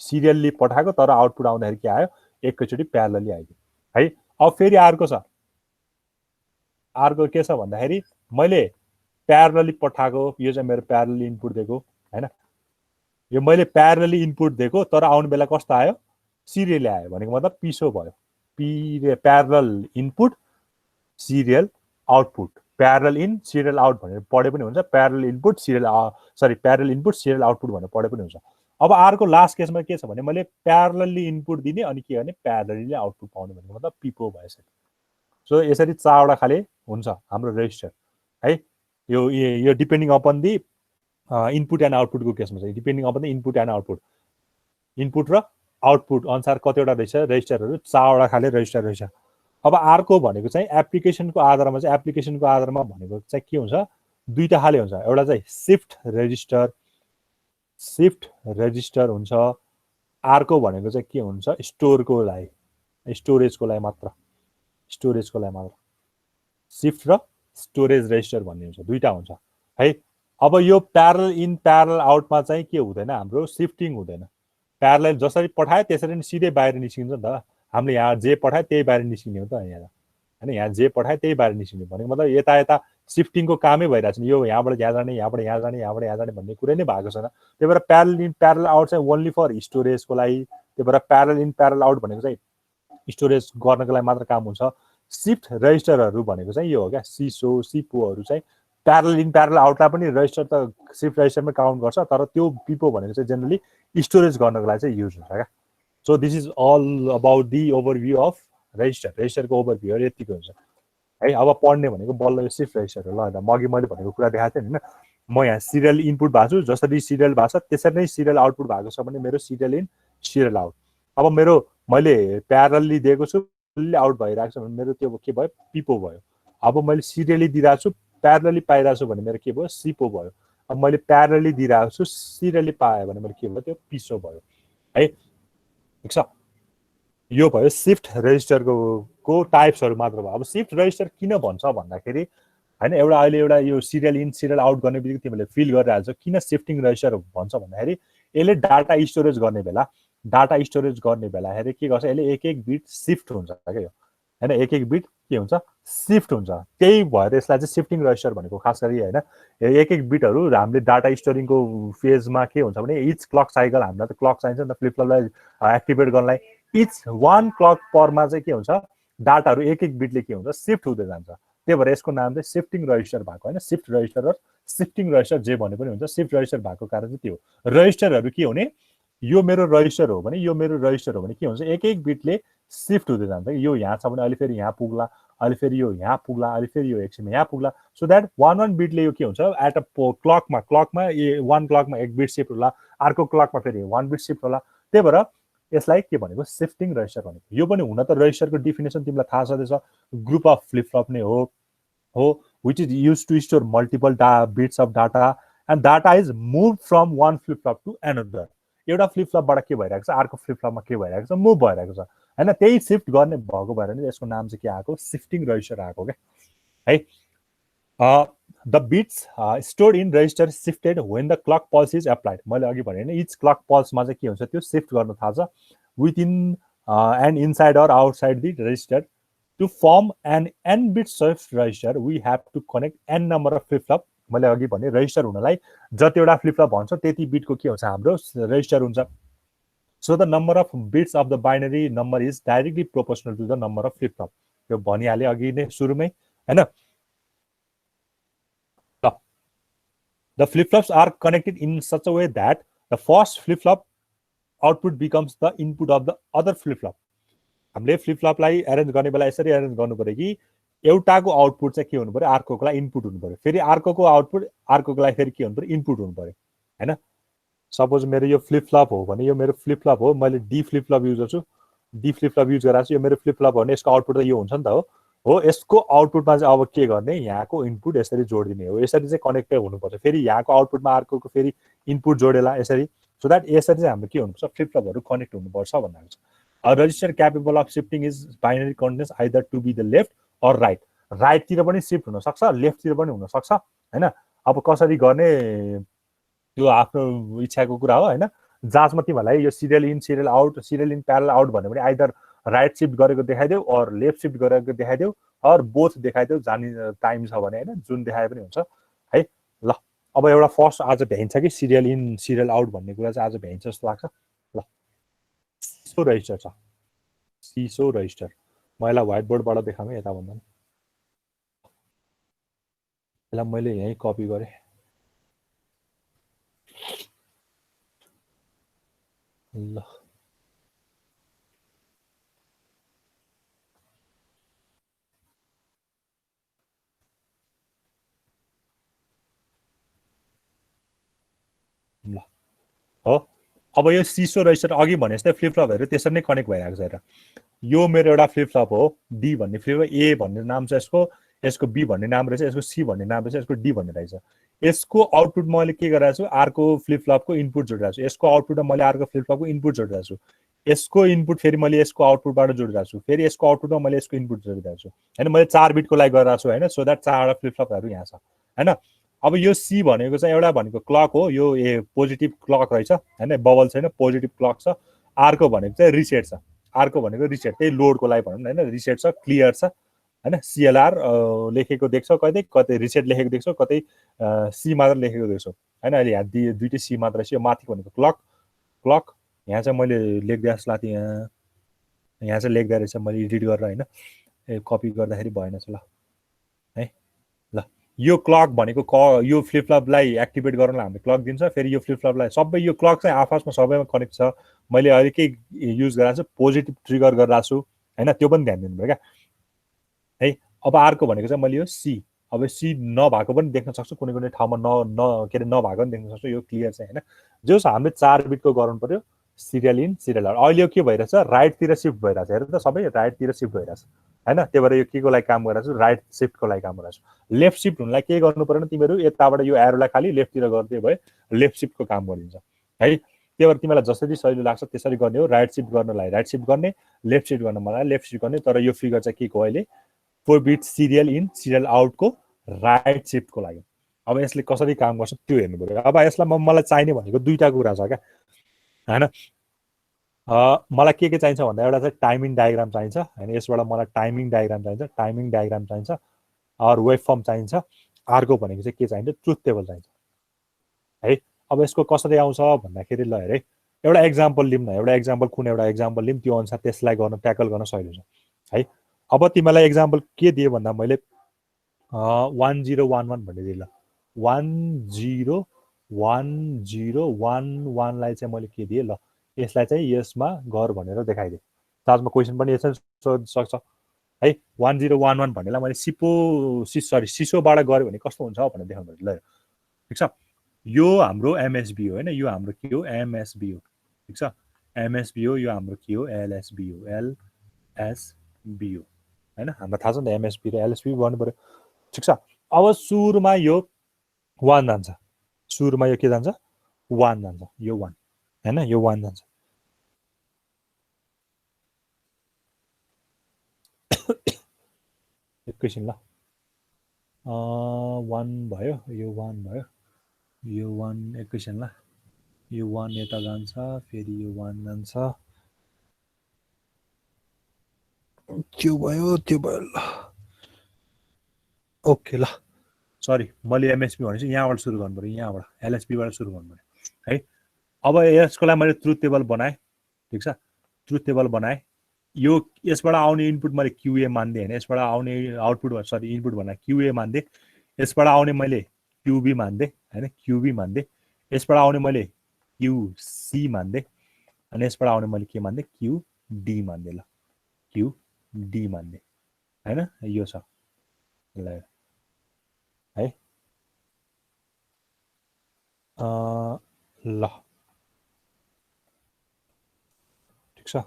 सिरियली पठाएको तर आउटपुट आउँदाखेरि के आयो, एकैचोटि प्यारलली आइदियो है। अब फेरि अर्को छ, अर्को के छ भन्दाखेरि मैले प्यारलली पठाएको, यो चाहिँ मेरो प्यारलली इनपुट दिएको हैन। यो मैले प्यारलली इनपुट दिएको तर आउने बेला कस्तो आयो, सिरियली आयो भनेको मतलब पिसो भयो। Parallel input serial output, parallel in serial out भनेर पढे पनि हुन्छ, parallel input serial parallel input serial output भनेर पढे पनि हुन्छ। अब अर्को लास्ट केसमा के छ भने मैले प्यारलली इनपुट दिने अनि के गर्ने, प्यारलली आउटपुट पाउने भनेको मतलब पिपो भएछ। सो यसरी 4वटा खाले हुन्छ हाम्रो रेजिस्टर है। यो depending upon the input and आउटपुटको केसमा चाहिँ depending upon the input and output, input र आउटपुट अनुसार कतिवटा रहेछ रेजिस्टरहरू, 4वटा खाले रेजिस्टर रहेछ। अब अर्को भनेको चाहिँ एप्लिकेसनको आधारमा चाहिँ, एप्लिकेसनको आधारमा भनेको चाहिँ के हुन्छ, 2टा खाले हुन्छ। एउटा चाहिँ सिफ्ट रेजिस्टर हुन्छ, अर्को भनेको चाहिँ के हुन्छ, स्टोरेजको लागि मात्र, सिफ्ट र स्टोरेज रेजिस्टर भन्ने हुन्छ, 2टा हुन्छ है। अब यो प्यारलल इन प्यारलल आउटमा चाहिँ के हुँदैन, हाम्रो सिफ्टिङ हुँदैन। प्यारलल जसरी पठाए त्यसरी नै सिधै बाहिर निस्किन्छ नि त। हामीले यहाँ जे पठाए त्यही बाहिर निस्किने हो त यहाँ हैन, यहाँ जे पठाए त्यही बाहिर निस्किने भनेको मतलब यता सिफ्टिङको कामै भइरहेको छ। यो यहाँबाट यहाँ जाने, यहाँबाट यहाँ जाने, यहाँबाट यहाँ जाने भन्ने कुरै नै भएको छैन। त्यही भएर प्यारलल इन प्यारलल आउट चाहिँ ओन्ली फर स्टोरेजको लागि, त्यही भएर प्यारलल इन प्यारलल आउट भनेको चाहिँ स्टोरेज गर्नको लागि मात्र काम हुन्छ। सिफ्ट रेजिस्टरहरू भनेको चाहिँ यो हो क्या, सिसो सिपोहरू चाहिँ प्यारलल इन प्यारलल आउटलाई पनि रेजिस्टर त सिफ्ट रेजिस्टरमै काउन्ट गर्छ, तर त्यो पिपो भनेको चाहिँ जेनरली स्टोरेज गर्नको लागि चाहिँ युज हुन्छ क्या। So this is all about the overview of रेजिस्टरको ओभरभ्यूहरू यतिको हुन्छ है। अब पढ्ने भनेको बल्ल यो सिफ्ट रेजिस्टर हो। ल म अघि मैले भनेको कुरा देखाएको थिएँ हैन, म यहाँ सिरियल इनपुट भएको छु, जसरी सिरियल भएको छ त्यसरी नै सिरियल आउटपुट भएको छ भने मेरो सिरियल इन सिरियल आउट। अब मैले प्यारलली दिएको छु, आउट भइरहेको छ भने मेरो त्यो के भयो, पिपो भयो। अब मैले सिरियली दिइरहेको छु, प्यारलली पाइरहेको छु भने मेरो के भयो, सिपो भयो। अब मैले प्यारलली दिइरहेको छु, सिरियली पाएँ भने मैले के भयो त्यो पिसो भयो है। ठिक छ, यो भयो सिफ्ट रेजिस्टरको टाइप्सहरू मात्र भयो। अब सिफ्ट रेजिस्टर किन भन्छ भन्दाखेरि हैन, एउटा यो सिरियल इन सिरियल आउट गर्ने बित्तिकै तिमीले फिल गरिरहेको छ किन शिफ्टिङ रेजिस्टर भन्छ भन्दाखेरि यसले डाटा स्टोरेज गर्ने बेला हेरे के गर्छ, यसले एक एक बिट सिफ्ट हुन्छ क्या हैन, एक एक बिट के हुन्छ सिफ्ट हुन्छ। त्यही भएर यसलाई चाहिँ शिफ्टिङ रेजिस्टर भनेको खास गरी हैन। एक एक बिटहरू हामीले डाटा स्टोरिङको फेजमा के हुन्छ भने इच क्लक साइकल, हामीलाई त क्लक चाहिन्छ नि त फ्लिप फ्लपलाई एक्टिभेट गर्नलाई, इच 1 क्लक परमा चाहिँ के हुन्छ डाटाहरू एक एक बिटले के हुन्छ सिफ्ट हुँदै जान्छ। त्यही भएर यसको नाम चाहिँ शिफ्टिङ रेजिस्टर भएको हैन। शिफ्ट रेजिस्टर र शिफ्टिङ रेजिस्टर जे भने पनि हुन्छ। शिफ्ट रेजिस्टर भएको कारण चाहिँ त्यो रेजिस्टरहरू के हुने, यो मेरो रेजिस्टर हो भने यो मेरो रेजिस्टर हो भने के हुन्छ एक एक बिटले सिफ्ट हुँदै जान्छ। यो यहाँ छ भने अहिले फेरि यहाँ पुग्ला, अहिले फेरि यो यहाँ पुग्ला, अहिले फेरि यो एकछिनमा यहाँ पुग्ला। सो द्याट वान बिटले यो के हुन्छ एट अ क्लकमा 1 क्लकमा 1 बिट सिफ्ट होला, अर्को क्लकमा फेरि 1 बिट सिफ्ट होला। त्यही भएर यसलाई के भनेको शिफ्टिङ रेजिस्टर भनेको। यो पनि हुन त रेजिस्टरको डिफिनेसन तिमीलाई थाहा छँदैछ, ग्रुप अफ फ्लिप फ्लप नै हो which is used to store multiple bits of data and data is moved from one flip flop to another। एउटा फ्लिप फ्लपबाट के भइरहेको छ अर्को फ्लिप फ्लपमा के भइरहेको छ मुभ भइरहेको छ हैन। त्यही शिफ्ट गर्ने भएको भएर नि यसको नाम चाहिँ के आएको शिफ्टिङ रेजिस्टर आएको के है। The bits stored in register shifted when the clock pulse is applied. मैले अघि भने नि इच क्लक पल्समा चाहिँ के हुन्छ त्यो शिफ्ट गर्न थाल्छ within and inside or outside the register. To form an n bit shift register we have to connect n number of flip flop। मैले अघि भने रेजिस्टर हुनलाई जतिवटा फ्लिप फ्लप भन्छ त्यति बिटको के हुन्छ हाम्रो रेजिस्टर हुन्छ। So the number of bits of the binary number is directly proportional to the number of flip flop. यो भनिहाले अघि नै सुरुमै हैन। The flip flops are connected in such a way that the first flip flop output becomes the input of the other flip flop। हामीले फ्लिप फ्लपलाई एरेन्ज गर्ने बेला यसरी एरेन्ज गर्नु पर्यो कि एउटाको आउटपुट चाहिँ के हुनु पर्यो अर्कोको लागि इनपुट हुनु पर्यो, फेरि अर्कोको आउटपुट अर्कोको लागि फेरि के हुनु पर्यो इनपुट हुनु पर्यो हैन। सपोज मेरो यो फ्लिप फ्लप हो भने यो मेरो फ्लिप फ्लप हो, मैले डी फ्लिप फ्लप युज गर्छु, डी फ्लिप फ्लप युज गरेर यो मेरो फ्लिप फ्लप हो भने यसको आउटपुट त यो हुन्छ नि त हो। यसको आउटपुटमा चाहिँ अब के गर्ने यहाँको इनपुट यसरी जोडिदिने हो, यसरी चाहिँ कनेक्टेड हुनुपर्छ। फेरि यहाँको आउटपुटमा अर्कोको फेरि इनपुट जोडेला यसरी। सो द्याट यसरी चाहिँ हाम्रो के हुनुपर्छ फ्लिप फ्लपहरू कनेक्ट हुनुपर्छ भन्नाले छ। A register capable of shifting is binary contains either to be the left or right। राइटतिर पनि शिफ्ट हुन सक्छ, लेफ्टतिर पनि हुन सक्छ हैन। अब कसरी गर्ने त्यो आफ्नो इच्छाको कुरा हो हैन। जाँचमा तिमीहरूलाई यो serial in serial out, serial in parallel out भन्यो भने आइदर राइट शिफ्ट गरेको देखाइदेऊ अर लेफ्ट शिफ्ट गरेको देखाइदेऊ अर बोथ देखाइदेऊ, जाने टाइम छ भने हैन, जुन देखाए पनि हुन्छ है। ल अब एउटा फर्स्ट आज भ्याइन्छ कि सिरियल इन सिरियल आउट भन्ने कुरा चाहिँ आज भ्याइन्छ जस्तो लाग्छ। ल सिसो रेजिस्टर छ, सिसो रेजिस्टर म यसलाई व्हाइट बोर्डबाट देखाएँ यता भन्दा नि। यसलाई मैले यहीँ कपी गरेँ। ल ल हो अब यो सिसो रेजिस्टर अघि भने जस्तै फ्लिप फ्लपहरू त्यसरी नै कनेक्ट भइरहेको छ। हेर यो मेरो एउटा फ्लिप फ्लप हो, डी भन्ने फ्लिप फ्लप, ए भन्ने नाम छ यसको, यसको बी भन्ने नाम रहेछ, यसको सी भन्ने नाम रहेछ, यसको डी भन्ने रहेछ। यसको आउटपुट मैले के गरिरहेको छु अर्को फ्लिप फ्लपको इनपुट जोडिरहेको छु, यसको आउटपुटमा मैले अर्को फ्लिप फ्लपको इनपुट जोडिरहेको छु, यसको इनपुट फेरि मैले यसको आउटपुटबाट जोडिरहेको छु, फेरि यसको आउटपुटमा मैले यसको इनपुट जोडिरहेको छु हैन। मैले 4 बिटको लागि गरिरहेको छु हैन। सो द्याट 4वटा फ्लिप फ्लपहरू यहाँ छ हैन। अब यो सी भनेको चाहिँ एउटा भनेको क्लक हो, यो ए पोजिटिभ क्लक रहेछ हैन, बबल छैन पोजिटिभ क्लक छ। अर्को भनेको चाहिँ रिसेट छ, अर्को भनेको रिसेट त्यही लोडको लागि भनौँ न हैन, रिसेट छ क्लियर छ हैन। सिएलआर लेखेको देख्छौ, कतै कतै रिसेट लेखेको देख्छौ, कतै सी मात्र लेखेको देख्छौ हैन। अहिले यहाँ दुईटै सी मात्र छ। यो माथि भनेको क्लक क्लक, यहाँ चाहिँ मैले लेख्दै जस्तो लाग्थ्यो, यहाँ चाहिँ लेख्दै रहेछ मैले एडिट गरेर हैन, कपी गर्दाखेरि भएन ल है। ल यो क्लक भनेको यो फ्लिप फ्लपलाई एक्टिभेट गर्नलाई हामीले क्लक दिन्छ, फेरि यो फ्लिप फ्लपलाई सबै यो क्लक चाहिँ आपसमा सबैमा कनेक्ट छ। मैले अहिले के युज गरिरहेको छु पोजिटिभ ट्रिगर गरिरहेको छु हैन, त्यो पनि ध्यान दिनु पर्यो क्या है। अब अर्को भनेको चाहिँ मैले यो सी, अब सी नभएको पनि देख्न सक्छु, कुनै कुनै ठाउँमा के अरे नभएको पनि देख्न सक्छु, यो क्लियर छ हैन। जो हामीले 4 बिटको गर्नु पर्यो सिरियल इन सिरियल आउट। अहिले यो के भइरहेछ, राइटतिर सिफ्ट भइरहेछ। हेर त सबै राइटतिर सिफ्ट भइरहेछ हैन। त्यही भएर यो के को लागि काम गरिरहेछ, राइट सिफ्टको लागि काम गरिरहेछ। लेफ्ट सिफ्ट हुनलाई के गर्नु पर्दैन, तिमीहरू यताबाट यो एरोलाई खाली लेफ्टतिर गर्दै भए लेफ्ट सिफ्टको काम गरिन्छ है। त्यही भएर तिमीलाई जसरी सजिलो लाग्छ त्यसरी गर्ने हो। राइट सिफ्ट गर्नलाई राइट सिफ्ट गर्ने, लेफ्ट सिफ्ट गर्न मलाई लेफ्ट सिफ्ट गर्ने। तर यो फिगर चाहिँ के को अहिले 4 बिट सिरियल इन सिरियल आउटको राइट सिफ्टको लागि। अब यसले कसरी काम गर्छ त्यो हेर्नु पर्यो। अब यसलाई मलाई चाहिने भनेको दुईटा कुरा छ क्या हैन। मलाई के चाहिन्छ भन्दा एउटा चाहिँ टाइमिङ डायग्राम चाहिन्छ हैन। यसबाट मलाई टाइमिङ डायग्राम चाहिन्छ, टाइमिङ डायग्राम चाहिन्छ, अरू वेभ फर्म चाहिन्छ। अर्को भनेको चाहिँ के चाहिन्छ, ट्रुथ टेबल चाहिन्छ है। अब यसको कसरी आउँछ भन्दाखेरि ल हेर है, एउटा एक्जाम्पल लिउँ न। एउटा एक्जाम्पल कुन एउटा एक्जाम्पल लिउँ, त्यो अनुसार त्यसलाई गर्न ट्याकल गर्न सजिलो छ है। अब तिमीलाई एक्जाम्पल के दिए भन्दा मैले 1011 भन्ने दिएँ ल। 101011 लाई चाहिँ मैले के दिएँ ल, यसलाई चाहिँ यसमा गर भनेर देखाइदिएँ। चार्जमा क्वेसन पनि यसरी सोध्न सक्छ है। 1011 भन्नेलाई मैले सिसोबाट गऱ्यो भने कस्तो हुन्छ भनेर देखाउनु ल। ठिक छ, यो हाम्रो एमएसबी हो हैन, यो हाम्रो के हो, एमएसबी हो। ठिक छ, एमएसबी हो, यो हाम्रो के हो, एलएसबी हो, एलएसबी हो हैन। हामीलाई थाहा छ नि त एमएसबी र एलएसबी भन्नु पर्यो। ठिक छ, अब सुरुमा यो 1 जान्छ, सुरुमा यो के जान्छ, 1 जान्छ, यो 1 हैन, यो 1 जान्छ। एकैछिन ल, 1 भयो, यो 1 भयो, यो 1 एकैछिन ल, यो 1 यता जान्छ, फेरि यो 1 जान्छ, त्यो भयो ल। ओके ल, सरी मैले एमएसपी भनेपछि यहाँबाट सुरु गर्नु पर्यो, यहाँबाट एलएसपीबाट सुरु गर्नु पर्यो है। अब यसको लागि मैले ट्रुथ टेबल बनाएँ। ठिक छ, ट्रुथ टेबल बनाएँ। यो यसबाट आउने इनपुट मैले क्युए मान्दिएँ हैन, यसबाट आउने आउटपुट सरी इनपुट भन्दा क्युए मान्दिएँ। यसबाट आउने मैले क्युबी मान्दिएँ हैन, क्युबी मान्दिएँ। यसबाट आउने मैले क्युसी मान्दिएँ अनि यसबाट आउने मैले के मान्दिएँ, क्युडी मान्दिएँ ल, क्युडी मान्दिएँ हैन। यो छ ल है। ल ठिक छ,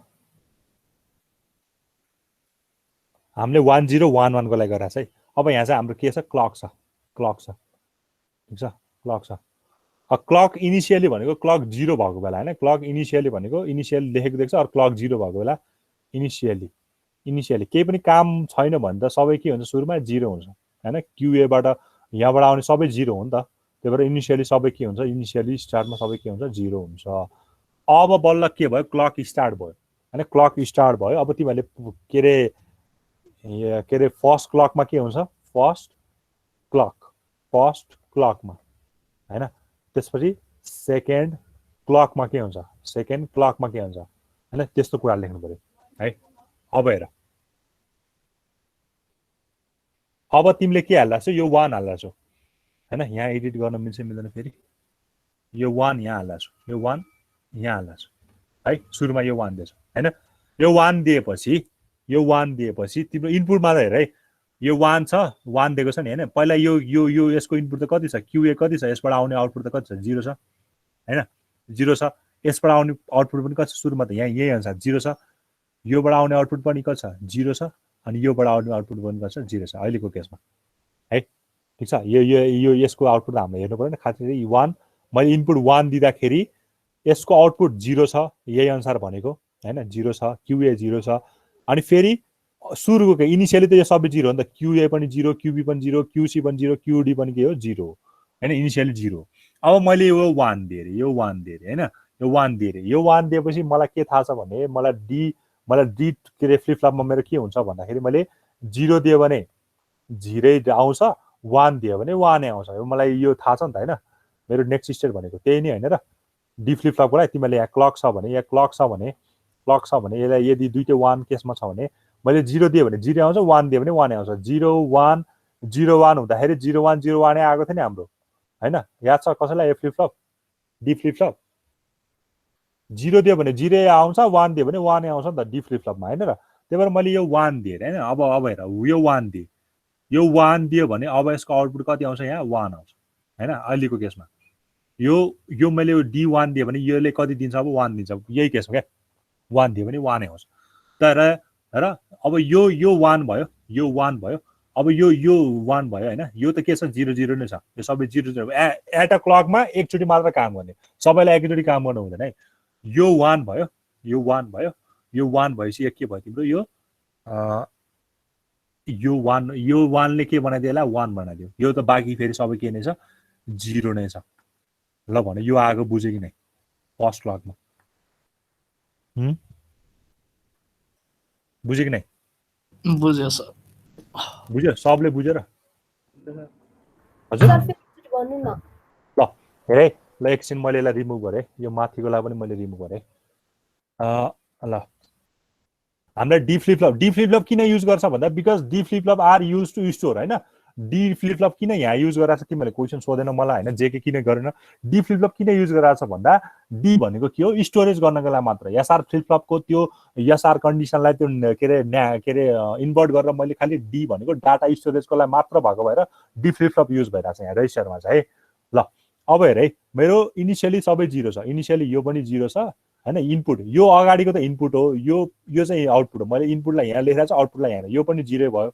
हामीले 1011 को लागि गरेको छ है। अब यहाँ चाहिँ हाम्रो के छ, क्लक छ, क्लक छ। ठिक छ, क्लक छ। क्लक इनिसियली भनेको क्लक 0 भएको बेला हैन, क्लक इनिसियली भनेको इनिसियल लेखेको देख्छ, अरू क्लक 0 भएको बेला इनिसियली केही पनि काम छैन भने त सबै के हुन्छ, सुरुमा 0 हुन्छ हैन। क्युएबाट यहाँबाट आउने सबै 0 हो नि त। त्यही भएर इनिसियली सबै के हुन्छ, इनिसियली स्टार्टमा सबै के हुन्छ, 0 हुन्छ। अब बल्ल के भयो, क्लक स्टार्ट भयो हैन, क्लक स्टार्ट भयो। अब तिमीहरूले के अरे फर्स्ट क्लकमा के हुन्छ, फर्स्ट क्लकमा हैन। त्यसपछि सेकेन्ड क्लकमा के हुन्छ, सेकेन्ड क्लकमा के हुन्छ हैन, त्यस्तो कुरा लेख्नु पर्यो है। अब हेर, अब तिमीले के हाल्छौ, यो 1 हाल्छौ हैन। यहाँ एडिट गर्न मिल्छ मिल्दैन, फेरि यो 1 यहाँ हाल्छौ, यो 1 यहाँ हाल्छौ है। सुरुमा यो 1 दिएछौ हैन। यो 1 दिएपछि तिम्रो इनपुटमा त हेर है, यो 1 छ, 1 दिएको छ नि हैन। पहिला यो यसको इनपुट त कति छ, क्युए कति छ, यसबाट आउने आउटपुट त कति छ, 0 छ हैन, 0 छ। यसबाट आउने आउटपुट पनि कति छ, सुरुमा त यहाँ यही अनुसार 0 छ। योबाट आउने आउटपुट पनि कति छ, 0 छ। अनि योबाट आउने आउटपुट पनि कति छ, 0 छ अहिलेको केसमा है। ठिक छ, यो यसको आउटपुट हामीले हेर्नु पर्यो नि, खासै 1 मैले इनपुट 1 दिँदाखेरि यसको आउटपुट 0 छ, यही अनुसार भनेको हैन, 0 छ, क्युए 0 छ। अनि फेरि सुरुको के इनिसियली त यो सबै 0 हो नि त, क्युए पनि 0, क्युबी पनि 0, क्युसी पनि 0, क्युडी पनि के हो, 0 हैन, इनिसियली 0। अब मैले यो 1 दिएँ, यो 1 दिएँ हैन, यो 1 दिएँ, यो 1 दिएपछि मलाई के थाहा छ भने, मलाई डी के अरे फ्लिप फ्लपमा मेरो के हुन्छ भन्दाखेरि, मैले 0 दियो भने 0 आउँछ, 1 दियो भने 1 आउँछ। मलाई यो थाहा छ नि त हैन, मेरो नेक्स्ट स्टेट भनेको त्यही नै हैन र। डी फ्लिप फ्लपको लागि तिमीले यहाँ क्लक छ भने, यसलाई यदि दुईटै 1 केसमा छ भने मैले 0 दिएँ भने 0 आउँछ, 1 दिएँ भने 1 आउँछ। 0 1 0 1 हुँदाखेरि 0 1 0 1 आएको थियो नि हाम्रो हैन, याद छ कसैलाई, A flip flop, D flip flop. 0 दियो भने 0 आउँछ, 1 दियो भने 1 आउँछ नि त डी फ्लिप फ्लपमा हैन र। त्यही भएर मैले यो 1 दिएँ हैन। अब हेर, यो 1 दिएँ, यो 1 दियो भने अब यसको आउटपुट कति आउँछ, यहाँ 1 आउँछ हैन अहिलेको केसमा यो मैले D1 दिएँ भने यसले कति दिन्छ अब 1 दिन्छ यही केसमा क्या 1 दियो भने 1 नै आउँछ तर र अब यो 1 भयो यो 1 भयो अब यो 1 भयो हैन यो त के छ 0 0 नै छ यो सबै 0 0 एट अ क्लकमा एकचोटी मात्र काम गर्ने सबैलाई एकचोटी काम गर्नु हुँदैन है यो 1 भयो यो 1 भयो यो 1 भएपछि के भयो तिम्रो यो 1 ले के बनाइदियो होला 1 बनाइदियो यो त बाँकी फेरि सबै के नै छ 0 नै छ ल भने यो आगो बुझ्यो कि नै फर्स्ट क्लकमा बुझ्यो कि नै बुझ्यो सर बुझ्यो सबले बुझ्यो र हजुर ल हेरे ल एकछिन मैले यसलाई रिमुभ गरेँ यो माथिकोलाई पनि मैले रिमुभ गरेँ ल हामीलाई डी फ्लिप फ्लप किन युज गर्छ भन्दा because D flip flop are use to store हैन डी फ्लिप फ्लप किन यहाँ युज गराछ तिमीले क्वेशन सोधेन मलाई हैन जेके किन गरेन डी फ्लिप फ्लप किन युज गराछ भन्दा डी भनेको के हो स्टोरेज गर्नको लागि मात्र एसआर फ्लिप फ्लपको त्यो एसआर कन्डिसनलाई त्यो के रे इन्भर्ट गरेर मैले खाली डी भनेको डाटा स्टोरेजको लागि मात्र भएको भएर डी फ्लिप फ्लप युज भइरहेछ यहाँ रेजिस्टरमा चाहिँ है ल अब हेर है मेरो इनिशियली सबै 0 छ इनिशियली यो पनि 0 छ हैन इनपुट यो अगाडिको त इनपुट हो यो चाहिँ आउटपुट हो मैले इनपुटलाई यहाँ लेखेर चाहिँ आउटपुटलाई यहाँ यो पनि 0 भयो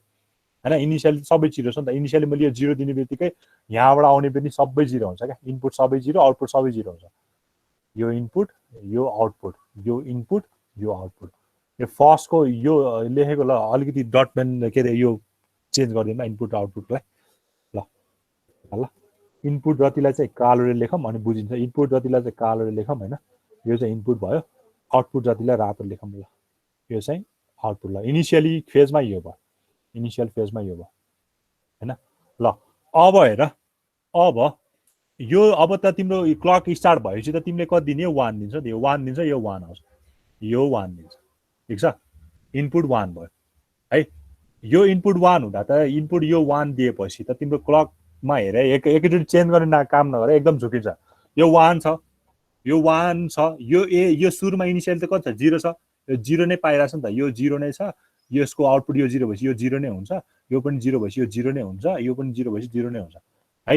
हैन इनिशियली सबै 0 छ नि त इनिशियली मैले यो 0 दिने बित्तिकै यहाँबाट आउने पनि सबै 0 हुन्छ क्या इनपुट सबै 0 आउटपुट सबै 0 हुन्छ यो इनपुट यो आउटपुट यो इनपुट यो आउटपुट यो फर्स्टको यो लेखेको ल अलिकति डट पेन के रे यो चेन्ज गरिदिनु इनपुट आउटपुटलाई ल ल इनपुट जतिलाई चाहिँ कालोले लेखौँ अनि बुझिन्छ इनपुट जतिलाई चाहिँ कालोले लेखौँ हैन यो चाहिँ इनपुट भयो आउटपुट जतिलाई रातो लेखौँ ल यो चाहिँ आउटपुट ल इनिशियली फेजमा यो भयो इनिशियल फेजमा यो भयो हैन ल अब हेर अब यो अब त तिम्रो क्लक स्टार्ट भएपछि त तिमीले कति दिने 1 दिन्छ यो 1 दिन्छ यो 1 आउँछ यो 1 दिन्छ ठीक छ इनपुट 1 भयो है यो इनपुट 1 हुँदा त इनपुट यो 1 दिएपछि त तिम्रो क्लकमा हेर एकैचोटि चेन्ज गर्ने काम नगरे एकदम झुकिन्छ यो 1 छ यो 1 छ यो सुरुमा इनिशियल त कति छ 0 छ यो 0 नै पाइरहेछ नि त यो 0 नै छ यसको आउटपुट यो 0 भएपछि यो 0 नै हुन्छ यो पनि 0 भएपछि यो 0 नै हुन्छ यो पनि 0 भएपछि 0 नै हुन्छ है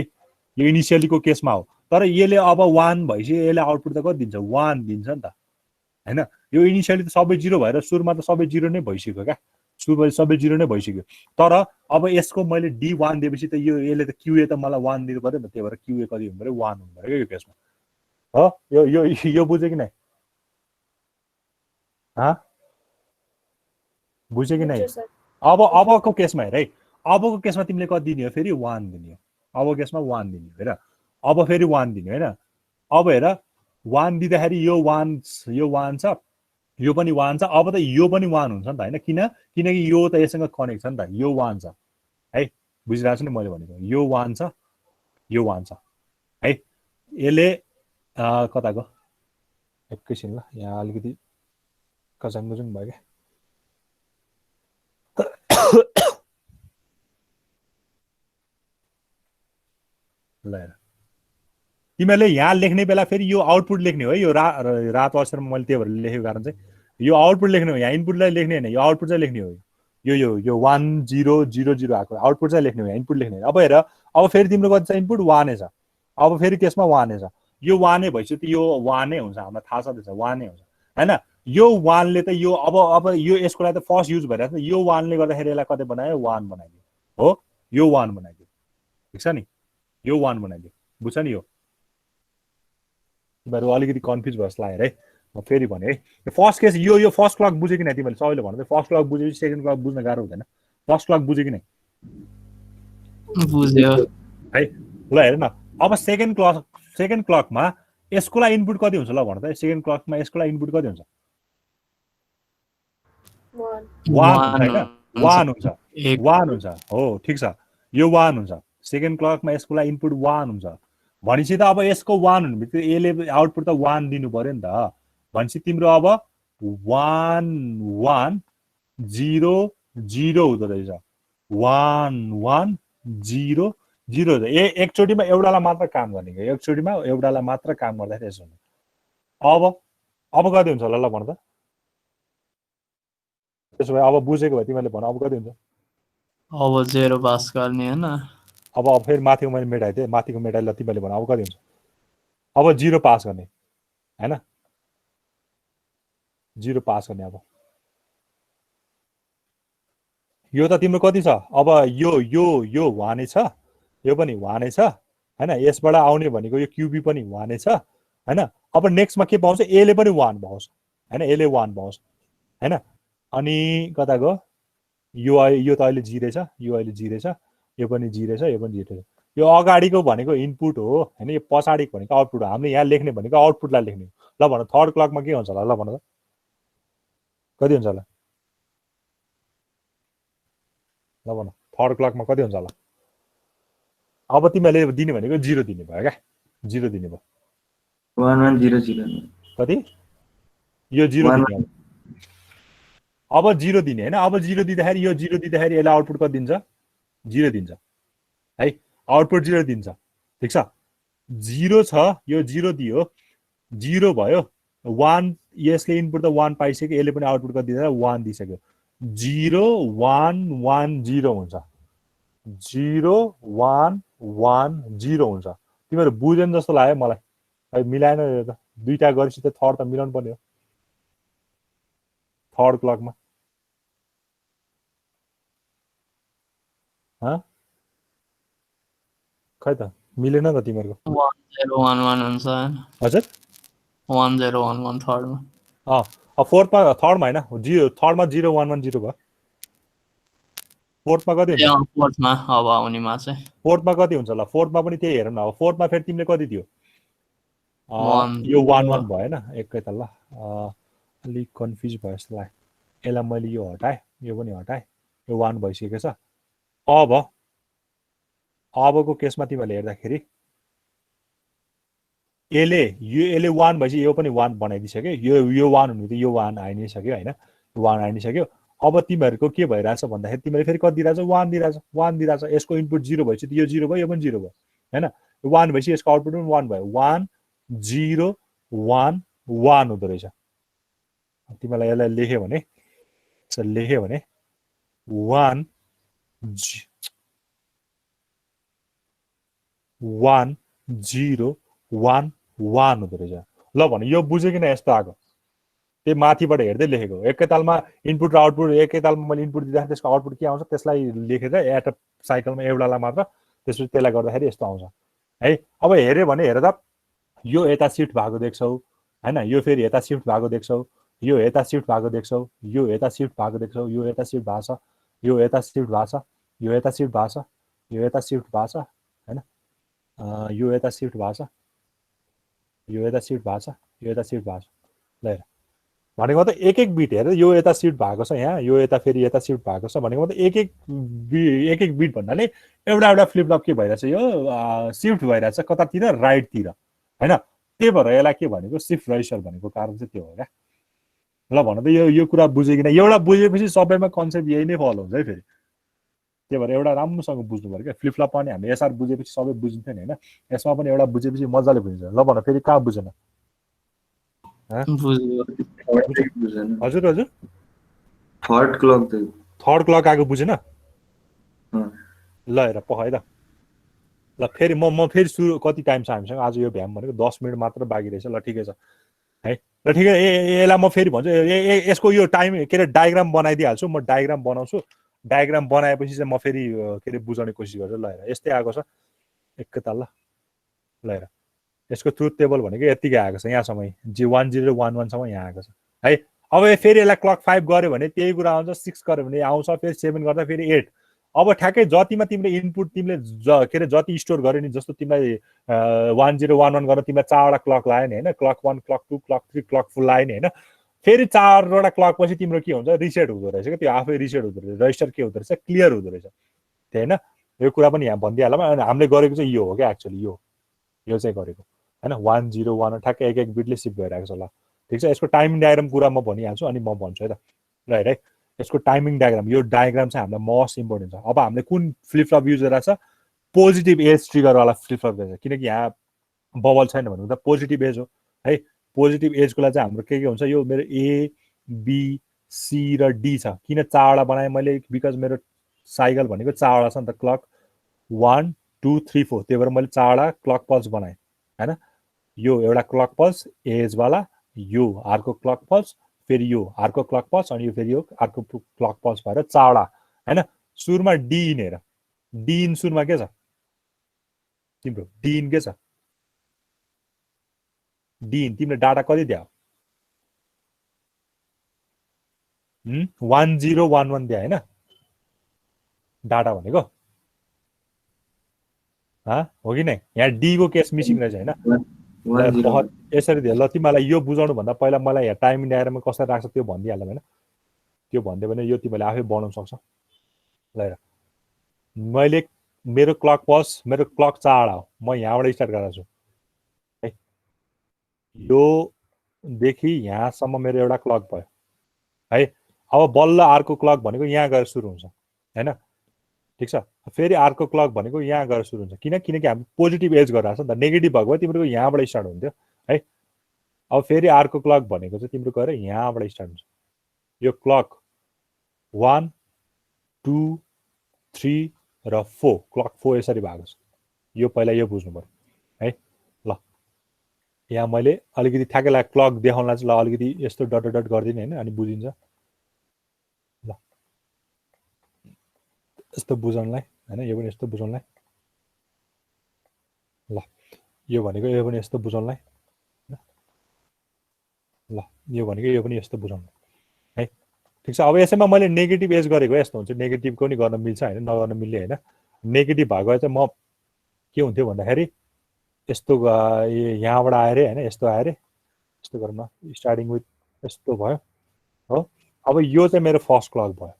यो इनिशियलीको केसमा हो तर यसले अब 1 भएपछि यसले आउटपुट त कति दिन्छ 1 दिन्छ नि त हैन यो इनिशियली त सबै 0 भएर सुरुमा त सबै 0 नै भइसक्यो क्या सुरुमा सबै 0 नै भइसक्यो तर अब यसको मैले D1 दिएपछि त यो यसले त QA त मलाई 1 दिनु पर्यो नि त त्यही भएर QA कति हुनु पर्यो 1 हुनु पर्यो यो केसमा हो यो बुझ्यो कि नै बुझ्यो कि नै अबको केसमा हेर है अबको केसमा तिमीले कति दिने हो फेरि 1 दिने हो अबको केसमा 1 दिने हो हेर अब फेरि 1 दिने हैन अब हेर 1 दिँदाखेरि यो 1 छ यो पनि 1 छ अब त यो पनि 1 हुन्छ नि त हैन किनकि यो त यससँग कनेक्ट छ नि त यो 1 छ है बुझिरहेको छु नि मैले भनेको यो 1 छ यो 1 छ है यसले कता गयो एकैछिन ल यहाँ अलिकति कचाङकुचुङ भयो क्या ल हेर तिमीहरूले यहाँ लेख्ने बेला फेरि यो आउटपुट लेख्ने हो है यो रातो अक्षरमा मैले त्यही भएर लेखेको कारण चाहिँ यो आउटपुट लेख्ने हो यहाँ इनपुटलाई लेख्ने होइन यो आउटपुट चाहिँ लेख्ने हो यो 1 0 0 0 आएको आउटपुट चाहिँ लेख्ने हो यहाँ इनपुट लेख्ने अब हेर अब फेरि तिम्रो कति छ इनपुट 1 नै छ अब फेरि केसमा 1 नै छ यो 1 नै भइसक्यो त यो 1 नै हुन्छ हामीलाई थाहा छ त्यसो 1 नै हुन्छ हैन यो 1 ले त यो अब यो यसको लागि त फर्स्ट युज भइरहेको छ यो 1 ले गर्दाखेरि यसलाई कतै बनायो 1 बनाइदियो हो यो 1 बनाइदियो ठीक छ नि यो 1 बनाइदियो बुझ्छ नि यो तिमीहरू अलिकति कन्फ्युज भएछ लाग्यो है म फेरि भने है फर्स्ट केस यो फर्स्ट क्लक बुझ्यो कि नै तिमीले सबैले भन्दै फर्स्ट क्लक बुझेपछि सेकेन्ड क्लक बुझ्न गाह्रो हुँदैन फर्स्ट क्लक बुझ्यो कि नै बुझ्यो है ल हेर न अब सेकेन्ड क्लकमा यसको लागि इनपुट कति हुन्छ ल भन त सेकेन्ड क्लकमा यसको लागि इनपुट कति हुन्छ 1 हैन 1 हुन्छ 1 हुन्छ हो ठीक छ यो 1 हुन्छ सेकेन्ड क्लकमा यसको लागि इनपुट 1 हुन्छ भनेपछि त अब यसको 1 हुने बित्तिकै यसले आउटपुट त 1 दिनु पर्यो नि त भनेपछि तिम्रो अब 1 1 0 0 हुँदो रहेछ 1 1 0 0 एकचोटिमा एउटालाई मात्र काम गर्ने हो एकचोटिमा एउटालाई मात्र काम गर्दाखेरि यसो हुन्छ अब कति हुन्छ ल भन त त्यसो भए अब बुझेको भए तिमीले भन अब कति हुन्छ अब 0 पास गर्ने हैन अब फेरि माथिको मैले मेटाइदिएँ माथिको मेटाइ ल तिमीले भन अब कति हुन्छ अब 0 पास गर्ने हैन, 0 पास गर्ने। अब यो त तिम्रो कति छ अब, यो वानै छ, यो पनि वानै छ हैन, यसबाट आउने भनेको यो क्युबी पनि वानै छ हैन। अब नेक्स्टमा के पाउँछ, ए ले पनि 1 पाउँछ हैन, ए ले 1 पाउँछ हैन। अनि कता गयो, यो त अहिले 0 छ, यो अहिले 0 छ, यो पनि 0 छ, यो पनि 0 छ। यो अगाडिको भनेको इनपुट हो हैन, यो पछाडिको भनेको आउटपुट हो। हामीले यहाँ लेख्ने भनेको आउटपुटलाई लेख्ने हो। ल भन थर्ड क्लकमा के हुन्छ होला, ल भन त कति हुन्छ होला, ल भन थर्ड क्लकमा कति हुन्छ होला। अब तिमीले दिने भनेको 0 दिने भयो क्या, 0 दिने भयो। 1 1 0 0 कति, यो 0 दिने अब 0 दिने हैन। अब 0 दिँदाखेरि यो 0 दिँदाखेरि यसले आउटपुट कति दिन्छ, 0 दिन्छ है, आउटपुट 0 दिन्छ। ठिक छ, 0 छ, यो 0 दियो, 0 भयो, 1 यसले इनपुट त 1 पाइसक्यो, यसले पनि आउटपुट कति दिन्छ, 1 दिइसक्यो। 0 1 1 0 हुन्छ, 0 1 1 0 हुन्छ। तिमीहरू बुझेन जस्तो लाग्यो मलाई, है मिलाएन यो त, दुईटा गरेपछि त थर्ड त मिलाउनु पर्ने हो थर्ड क्लकमा। खै त मिलेन त तिमीहरूको। 1011 हुन्छ हैन, हजुर 1011 थर्डमा। अब फोर्थमा, थर्डमा हैन, 0 थर्डमा 0 1 1 0 भयो। फोर्थमा कति हुन्छ, फोर्थमा अब आउनेमा चाहिँ फोर्थमा कति हुन्छ, ल फोर्थमा पनि त्यही हेरौँ न। अब फोर्थमा फेरि तिमीले कति दियो, यो 1 1 भयो हैन, एकै त ल अलिक कन्फ्युज भयो जस्तो लाग्यो। यसलाई मैले यो हटाएँ, यो पनि हटाएँ, यो 1 भइसकेको छ। अबको केसमा तिमीहरूले हेर्दाखेरि यसले 1 भएपछि यो पनि 1 बनाइदिइसक्यो, यो 1 हुनु त यो 1 आइ नै सक्यो हैन, 1 आइ नै सक्यो। अब तिमीहरूको के भइरहेछ भन्दाखेरि तिमीले फेरि कति दिइरहेछ, 1 दिइरहेछ, 1 दिइरहेछ। यसको इनपुट 0 भएपछि यो 0 भयो, यो पनि 0 भयो हैन, 1 भएपछि यसको आउटपुट पनि 1 भयो। 1 0 1 1 हुँदो रहेछ। तिमीलाई यसलाई लेख्यो भने 1 1 0 1 1 हुँदो रहेछ। ल भने यो बुझ्यो किन यस्तो आएको, त्यही माथिबाट हेर्दै लेखेको। एकैतालमा इनपुट र आउटपुट, एकैतालमा मैले इनपुट दिँदाखेरि त्यसको आउटपुट के आउँछ त्यसलाई लेखेर एट साइकलमा एउटालाई मात्र, त्यसपछि त्यसलाई गर्दाखेरि यस्तो आउँछ है। अब हेऱ्यो भने हेर त, यो यता सिफ्ट भएको देख्छौ हैन, यो फेरि यता सिफ्ट भएको देख्छौ, यो यता सिफ्ट भएको देख्छौ, यो यता सिफ्ट भएको देख्छौ, यो यता सिफ्ट भएको छ, यो यता सिफ्ट भएको छ, यो यता सिफ्ट भएको छ, यो यता सिफ्ट भएको छ हैन, यो यता सिफ्ट भएको छ, यो यता सिफ्ट भएको छ, यो यता सिफ्ट भएको छ। ल हेर भनेको त एक एक बिट हेर, यो यता सिफ्ट भएको छ यहाँ, यो यता फेरि यता सिफ्ट भएको छ भनेको त एक एक बिट भन्नाले एउटा फ्लिपफ्लप के भइरहेछ, यो सिफ्ट भइरहेछ कतातिर, राइटतिर हैन। त्यही भएर यसलाई के भनेको, सिफ्ट रजिस्टर भनेको कारण चाहिँ त्यो हो क्या। ल भन त यो कुरा बुझ्यो किन, एउटा बुझेपछि सबैमा कन्सेप्ट यही नै फलो हुन्छ है फेरि। त्यही भएर एउटा राम्रोसँग बुझ्नु पर्यो क्या। फ्लिपफ्लप पनि हामीले एसआर बुझेपछि सबै बुझिन्थ्यो नि हैन, यसमा पनि एउटा बुझेपछि मजाले बुझिन्छ। ल भन फेरि कहाँ बुझेन, हजुर हजुर थर्ड क्लक आएको बुझेन। ल हेर पख है त, ल फेरि म फेरि सुरु, कति टाइम छ हामीसँग आज, यो भ्याम भनेको 10 मिनट मात्र बाँकी रहेछ। ल ठिकै छ है, ल ठिकै, यसलाई म फेरि भन्छु, यसको यो टाइम के अरे डायग्राम बनाइदिइहाल्छु, म डायग्राम बनाउँछु। डायग्राम बनाएपछि चाहिँ म फेरि के अरे बुझाउने कोसिस गर्छु। ल हेर यस्तै आएको छ एकैताल। ल हेर यसको ट्रुथ टेबल भनेको यतिकै आएको छ, यहाँसम्म 1011सम्म यहाँ आएको छ है। अब फेरि यसलाई क्लक 5 गऱ्यो भने त्यही कुरा आउँछ, 6 गऱ्यो भने आउँछ, फेरि 7 गर्दा फेरि 8। अब ठ्याक्कै जतिमा तिमीले इनपुट तिमीले के अरे जति स्टोर गर्यो नि, जस्तो तिमीलाई 1011 गर्न तिमीलाई 4वटा क्लक लाग्यो नि हैन, क्लक 1 क्लक 2 क्लक 3 क्लक फुल लाग्यो नि हैन, फेरि 4वटा क्लक पछि तिम्रो के हुन्छ, रिसेट हुँदो रहेछ क्या, त्यो आफै रिसेट हुँदो रहेछ, रजिस्टर के हुँदो रहेछ, क्लियर हुँदो रहेछ त्यो हैन। यो कुरा पनि यहाँ भनिदिइहालौँ, हामीले गरेको चाहिँ यो हो क्या एक्चुअली, यो चाहिँ गरेको हैन। 1 0 1 ठ्याक्कै एक एक बिटले सिफ्ट भइरहेको छ। ल ठिक छ, यसको टाइमिङ डायग्राम कुरा म भनिहाल्छु अनि म भन्छु है त। ल हेर है यसको टाइमिङ डायग्राम, यो डायग्राम चाहिँ हामीलाई मोस्ट इम्पोर्टेन्ट छ। अब हामीले कुन फ्लिपफ्लप युज गरिरहेको छ, पोजिटिभ एज ट्रिगरवाला फ्लिपफ्लप रहेछ, किनकि यहाँ बबल छैन भनेको त पोजिटिभ एज हो है। पोजिटिभ एजको लागि चाहिँ हाम्रो के हुन्छ, यो मेरो ए बी सी र डी छ। किन 4वटा बनाएँ मैले, बिकज मेरो साइकल भनेको 4वटा छ नि त, क्लक 1 2 3 4, त्यही भएर मैले 4वटा क्लक पल्स बनाएँ हैन। यो एउटा क्लक पल्स एजवाला, यो अर्को क्लक पल्स, फेरि यो अर्को क्लक पल्स, अनि यो फेरि यो अर्को क्लक पल्स भएर 4वटा हैन। सुरुमा डी इन हेर, डी इन सुरुमा के छ तिम्रो? डी इन के छ? डी इन तिमीले डाटा कति दियो? 1011 दियो हैन डाटा भनेको, हो कि नै? यहाँ डी को केस मिसिङ रहेछ हैन। यसरी दियो। ल तिमीलाई यो बुझाउनु भन्दा पहिला मलाई यहाँ टाइमिङ डायग्राममा कसरी राख्छ त्यो भनिदिइहाल्नु हैन। त्यो भनिदियो भने यो तिमीले आफै बनाउन सक्छौ। ल हेर, मैले मेरो क्लक पल्स, मेरो क्लक 4वटा हो, म यहाँबाट स्टार्ट गरेको छु है। यो देखि यहाँसम्म मेरो एउटा क्लक भयो है। अब बल्ल अर्को क्लक भनेको यहाँ गएर सुरु हुन्छ हैन, ठिक छ। फेरि अर्को क्लक भनेको यहाँ गएर सुरु हुन्छ, किनकि हामी पोजिटिभ एज गरिरहेको छ नि त। नेगेटिभ भएको भए तिम्रो यहाँबाट स्टार्ट हुन्थ्यो है। अब फेरि अर्को क्लक भनेको चाहिँ तिम्रो गएर यहाँबाट स्टार्ट हुन्छ। यो क्लक 1 2 3 र 4, क्लक 4 यसरी भएको छ। यो पहिला यो बुझ्नु पर्यो है। ल यहाँ मैले अलिकति ठ्याक्कै क्लक देखाउनलाई चाहिँ ल अलिकति यस्तो डट डट गरिदिने हैन, अनि बुझिन्छ। ल यस्तो बुझाउनलाई हैन, यो पनि यस्तो बुझाउनलाई। ल यो भनेको यो पनि यस्तो बुझाउनलाई। ल यो भनेको यो पनि यस्तो बुझाउनलाई है, ठिक छ। अब यसैमा मैले नेगेटिभ एज गरेको यस्तो हुन्छ, नेगेटिभको नि गर्न मिल्छ हैन, नगर्न मिल्ने हैन। नेगेटिभ भएको चाहिँ म के हुन्थ्यो भन्दाखेरि यस्तो यहाँबाट आएर हैन, यस्तो आएर यस्तो गरौँ न, स्टार्टिङ विथ यस्तो भयो हो। अब यो चाहिँ मेरो फर्स्ट क्लक भयो,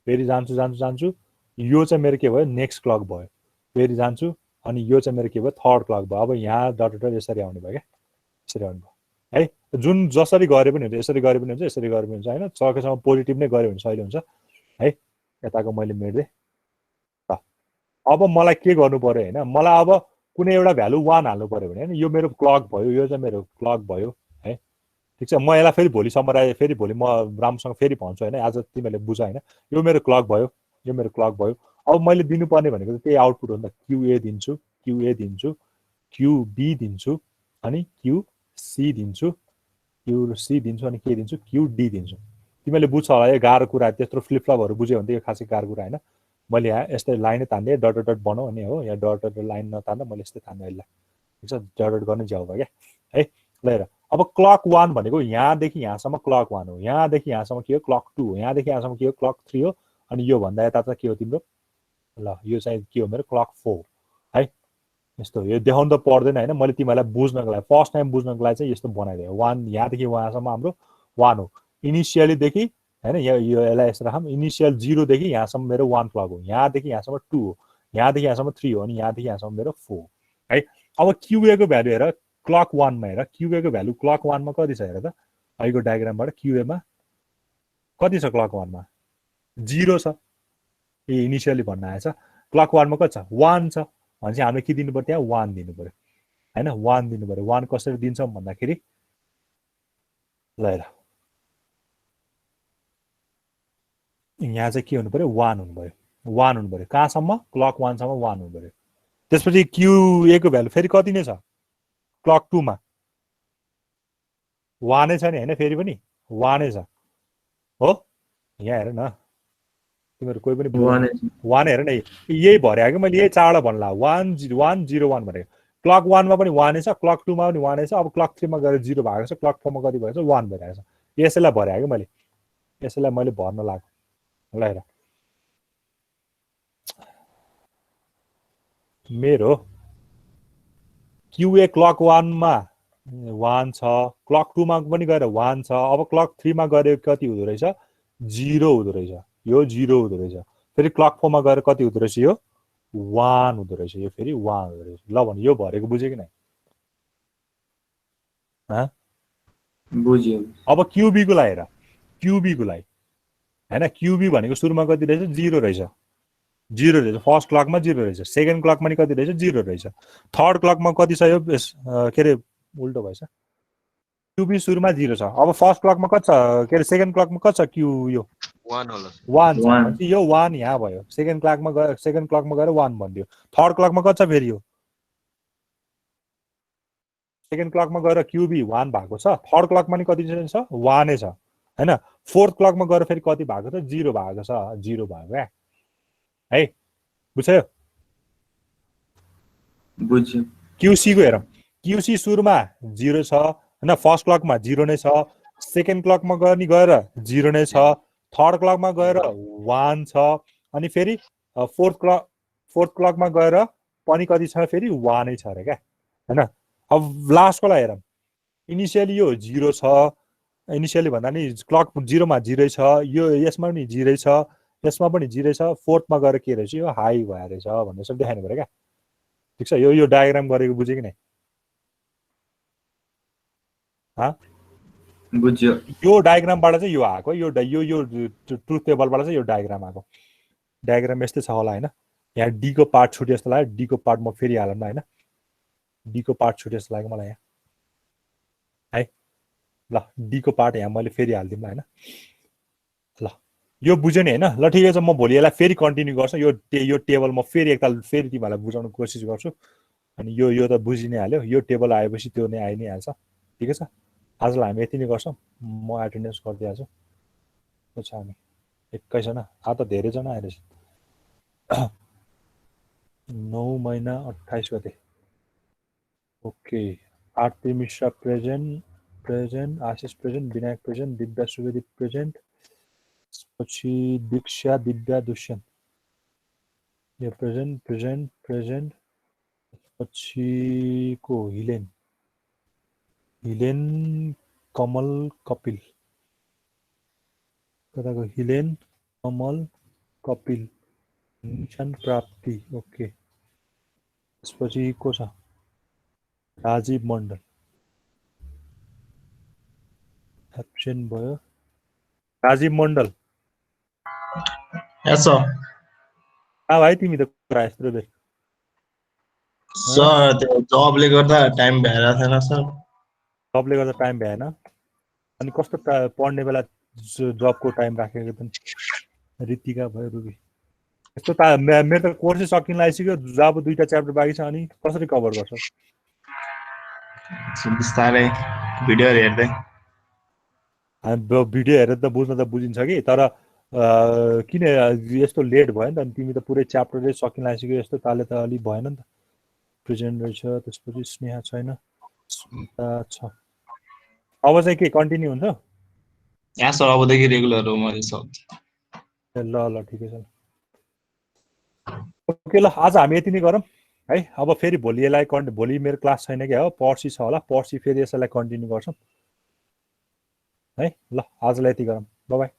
फेरि जान्छु जान्छु जान्छु, यो चाहिँ मेरो के भयो? नेक्स्ट क्लक भयो, फेरि जान्छु, अनि यो चाहिँ मेरो के भयो? थर्ड क्लक भयो। अब यहाँ डट डट यसरी आउने भयो क्या, यसरी आउने भयो है। जुन जसरी गरे पनि हुन्छ, यसरी गरे पनि हुन्छ, यसरी गरे पनि हुन्छ हैन। सकेसम्म पोजिटिभ नै गऱ्यो भने सहिले हुन्छ है। यताको मैले मेट्दै। ल अब मलाई के गर्नु पर्यो हैन, मलाई अब कुनै एउटा भ्यालु 1 हाल्नु पर्यो भने हैन। यो मेरो क्लक भयो, यो चाहिँ मेरो क्लक भयो है, ठिक छ। म यसलाई फेरि भोलिसम्म फेरि भोलि म राम्रोसँग फेरि भन्छु हैन। आज तिमीहरूले बुझ हैन। यो मेरो क्लक भयो, यो मेरो क्लक भयो। अब मैले दिनुपर्ने भनेको चाहिँ त्यही आउटपुट हो नि त। क्युए दिन्छु, क्युए दिन्छु, क्युबी दिन्छु, अनि क्युसी दिन्छु, क्युसी दिन्छु, अनि के दिन्छु? क्युडी दिन्छु। तिमीले बुझ्छ होला यो गाह्रो कुरा, त्यत्रो फ्लिपफ्लपहरू बुझ्यो भने त यो खासै गाह्रो कुरा हैन। मैले यहाँ यस्तै लाइनै तान्दै डट डट बनाऊ अनि हो, यहाँ डट डट लाइन नतान्दा मैले यस्तै तान्दै अहिले, ठिक छ। डट डट गर्ने ज्याउ भयो क्या है। ल हेर, अब क्लक 1 भनेको यहाँदेखि यहाँसम्म क्लक 1 हो, यहाँदेखि यहाँसम्म के हो? क्लक 2 हो, यहाँदेखि यहाँसम्म के हो? क्लक 3 हो, अनि यो भन्दा यता चाहिँ के हो तिम्रो? ल यो चाहिँ के हो? मेरो क्लक 4 है। यस्तो यो देखाउनु त पर्दैन हैन, मैले तिमीहरूलाई बुझ्नको लागि, फर्स्ट टाइम बुझ्नको लागि चाहिँ यस्तो बनाइदिएँ। 1 यहाँदेखि वहाँसम्म हाम्रो 1 हो, इनिसियलीदेखि हैन। यो यसलाई यसो राखौँ, इनिसियल 0 देखि यहाँसम्म मेरो 1 क्लक हो, यहाँदेखि यहाँसम्म 2 हो, यहाँदेखि यहाँसम्म 3 हो, अनि यहाँदेखि यहाँसम्म मेरो 4 है। अब क्युए को भ्यालु हेर, क्लक 1 मा हेर, क्युए को भ्यालु क्लक 1 मा कति छ हेर त। अहिलेको डायग्रामबाट क्युए मा कति छ? क्लक 1 मा 0 छ। ए इनिसियली भन्न आएछ। क्लक 1 मा कति छ? 1 छ। भनेपछि हामीले के दिनु पर्यो? त्यहाँ 1 दिनु पर्यो हैन, 1 दिनु पर्यो। 1 कसरी दिन्छौँ भन्दाखेरि ल हेर, यहाँ चाहिँ के हुनु पर्यो? 1 हुनु पर्यो, 1 हुनु पर्यो। कहाँसम्म? क्लक 1 सम्म 1 हुनु पर्यो। त्यसपछि क्युए को भ्यालु फेरि कति नै छ? क्लक 2 मा 1 नै छ नि हैन, फेरि पनि 1 नै छ हो। यहाँ हेर न, तिमीहरू कोही पनि 1 हेर न, यही भर्या कि मैले यही चाँडो भन्ला 1101 भनेको। क्लक 1 मा पनि 1 नै छ, क्लक 2 मा पनि 1 नै छ। अब क्लक 3 मा गएर 0 भएको छ, क्लक 4 मा कति भएको छ? 1 भइरहेको छ। यसैलाई भर्या कि मैले, यसैलाई मैले भर्न लाग्यो। ल हेर, मेरो क्युए क्लक 1 मा 1 छ, क्लक 2 मा पनि गएर 1 छ। अब क्लक 3 मा गएर कति हुँदो रहेछ? 0 हुँदो रहेछ, यो 0 हुँदो रहेछ। फेरि क्लक 4 मा गएर कति हुँदो रहेछ? यो 1 हुँदो रहेछ, यो फेरि 1 हुँदो रहेछ। ल भने यो भरेको बुझ्यो कि नै? बुझ्यो। अब क्युबी को लागि हेर, क्युबी को लागि हैन, क्युबी भनेको सुरुमा कति रहेछ? 0 रहेछ, 0 रहेछ। फर्स्ट क्लकमा 0 रहेछ, सेकेन्ड क्लकमा नि कति रहेछ? 0 रहेछ। थर्ड क्लकमा कति छ? यो के अरे उल्टो भएछ, क्युबी सुरुमा 0 छ। अब फर्स्ट क्लकमा कति छ? के अरे सेकेन्ड क्लकमा कति छ? क्यु यो 1 होला, 1 छ। यो 1 यहाँ भयो, सेकेन्ड क्लकमा गएर 1 भनिदियो। थर्ड क्लकमा कति छ? फेरि यो सेकेन्ड क्लकमा गएर क्युबी 1 भएको छ, थर्ड क्लकमा नि कति छ 1 नै छ हैन, फोर्थ क्लकमा गएर फेरि कति भएको छ 0 भएको छ, 0 भयो क्या है, बुझ्यो? बुझ्यो। क्युसी को हेरौँ, क्युसी सुरुमा 0 छ हैन, फर्स्ट क्लकमा 0 नै छ, सेकेन्ड क्लकमा गएर 0 नै छ, थर्ड क्लकमा गएर 1 छ, अनि फेरि फोर्थ क्लकमा गएर पनि कति छ फेरि 1 नै छ रे क्या हैन। अब लास्टकोलाई हेरौँ, इनिसियली यो 0 छ, इनिसियली भन्दा नि क्लक 0 मा 0 छ, यो यसमा पनि 0 छ, यसमा पनि 0 छ, फोर्थमा गएर के रहेछ यो हाई भएर रहेछ भन्ने सब देखाउनु पर्यो क्या। ठीक छ, यो डायग्राम गरेको बुझ्यो कि नै? बुझ्यो। यो डायग्रामबाट चाहिँ यो आएको, यो ट्रुथ टेबलबाट चाहिँ यो डायग्राम आएको। डायग्राम यस्तै छ होला हैन। यहाँ डी को पार्ट छुट्यो जस्तो लाग्यो, डी को पार्ट म फेरि हालौँ न हैन, डी को पार्ट छुट्यो जस्तो लाग्यो मलाई यहाँ है। ल डी को पार्ट यहाँ मैले फेरि हालिदिउँ ल हैन। ल यो बुझ्यो नि हैन। ल ठिकै छ, म भोलि यसलाई फेरि कन्टिन्यू गर्छु, यो टेबल म फेरि एकताल फेरि तिमीहरूलाई बुझाउन कोसिस गर्छु। अनि यो त बुझि नै हाल्यो, यो टेबल आएपछि त्यो नै आइ नै हाल्छ। ठिकै छ, आजलाई हामी यति नै गर्छौँ, म एटेन्डेन्स गरिदिइहाल्छु। छ हामी 21 जना, आज त धेरैजना आइरहेछ। 9 महिना 28 गते। Okay, Aarti Mishra present, Ashish present, Vinayak present, Divya Subedi present, पछि दीक्षा दिव्या दुष्यन्त यो प्रेजेन्ट, पछि को हिलेन कमल कपिल, कताको हिलेन कमल कपिल, निशान प्राप्ति। ओके, त्यसपछि को छ राजीव मण्डल एब्सेन्ट भयो। राजीव मण्डल यस सर। भाइ तिमी त कुरा यस्तो रे सर त्यो जबले गर्दा टाइम भएर थिएन सर। जबले गर्दा टाइम भएन, अनि कस्तो पढ्ने बेला जबको टाइम राखेको त रीतिका भयो रुबी। यस्तो त मेरो त कोर्सै सकिन लागिसक्यो, जब 2टा च्याप्टर बाँकी छ, अनि कसरी कभर गर्छौ? बिस्तारै भिडियो हेर्दै। भिडियो हेरेर त बुझ्न त बुझिन्छ कि, तर किन यस्तो लेट भयो नि त, अनि तिमी त पुरै च्याप्टरै सकिन लागिसक्यो, यस्तो ताले त अलिक भएन नि त। प्रेजेन्ट रहेछ, त्यसपछि स्नेहा छैन, स्मिता छ। अब चाहिँ के कन्टिन्यू हुन्छ? यहाँ सर अबदेखि रेगुलर हो मैले सब। ल ठिकै छ। ओके ल, आज हामी यति नै गरौँ है। अब फेरि भोलि यसलाई भोलि मेरो क्लास छैन क्या हो, पर्सि छ होला, पर्सि फेरि यसलाई कन्टिन्यू गर्छौँ है। ल आजलाई यति गरौँ, बाइ बाइ।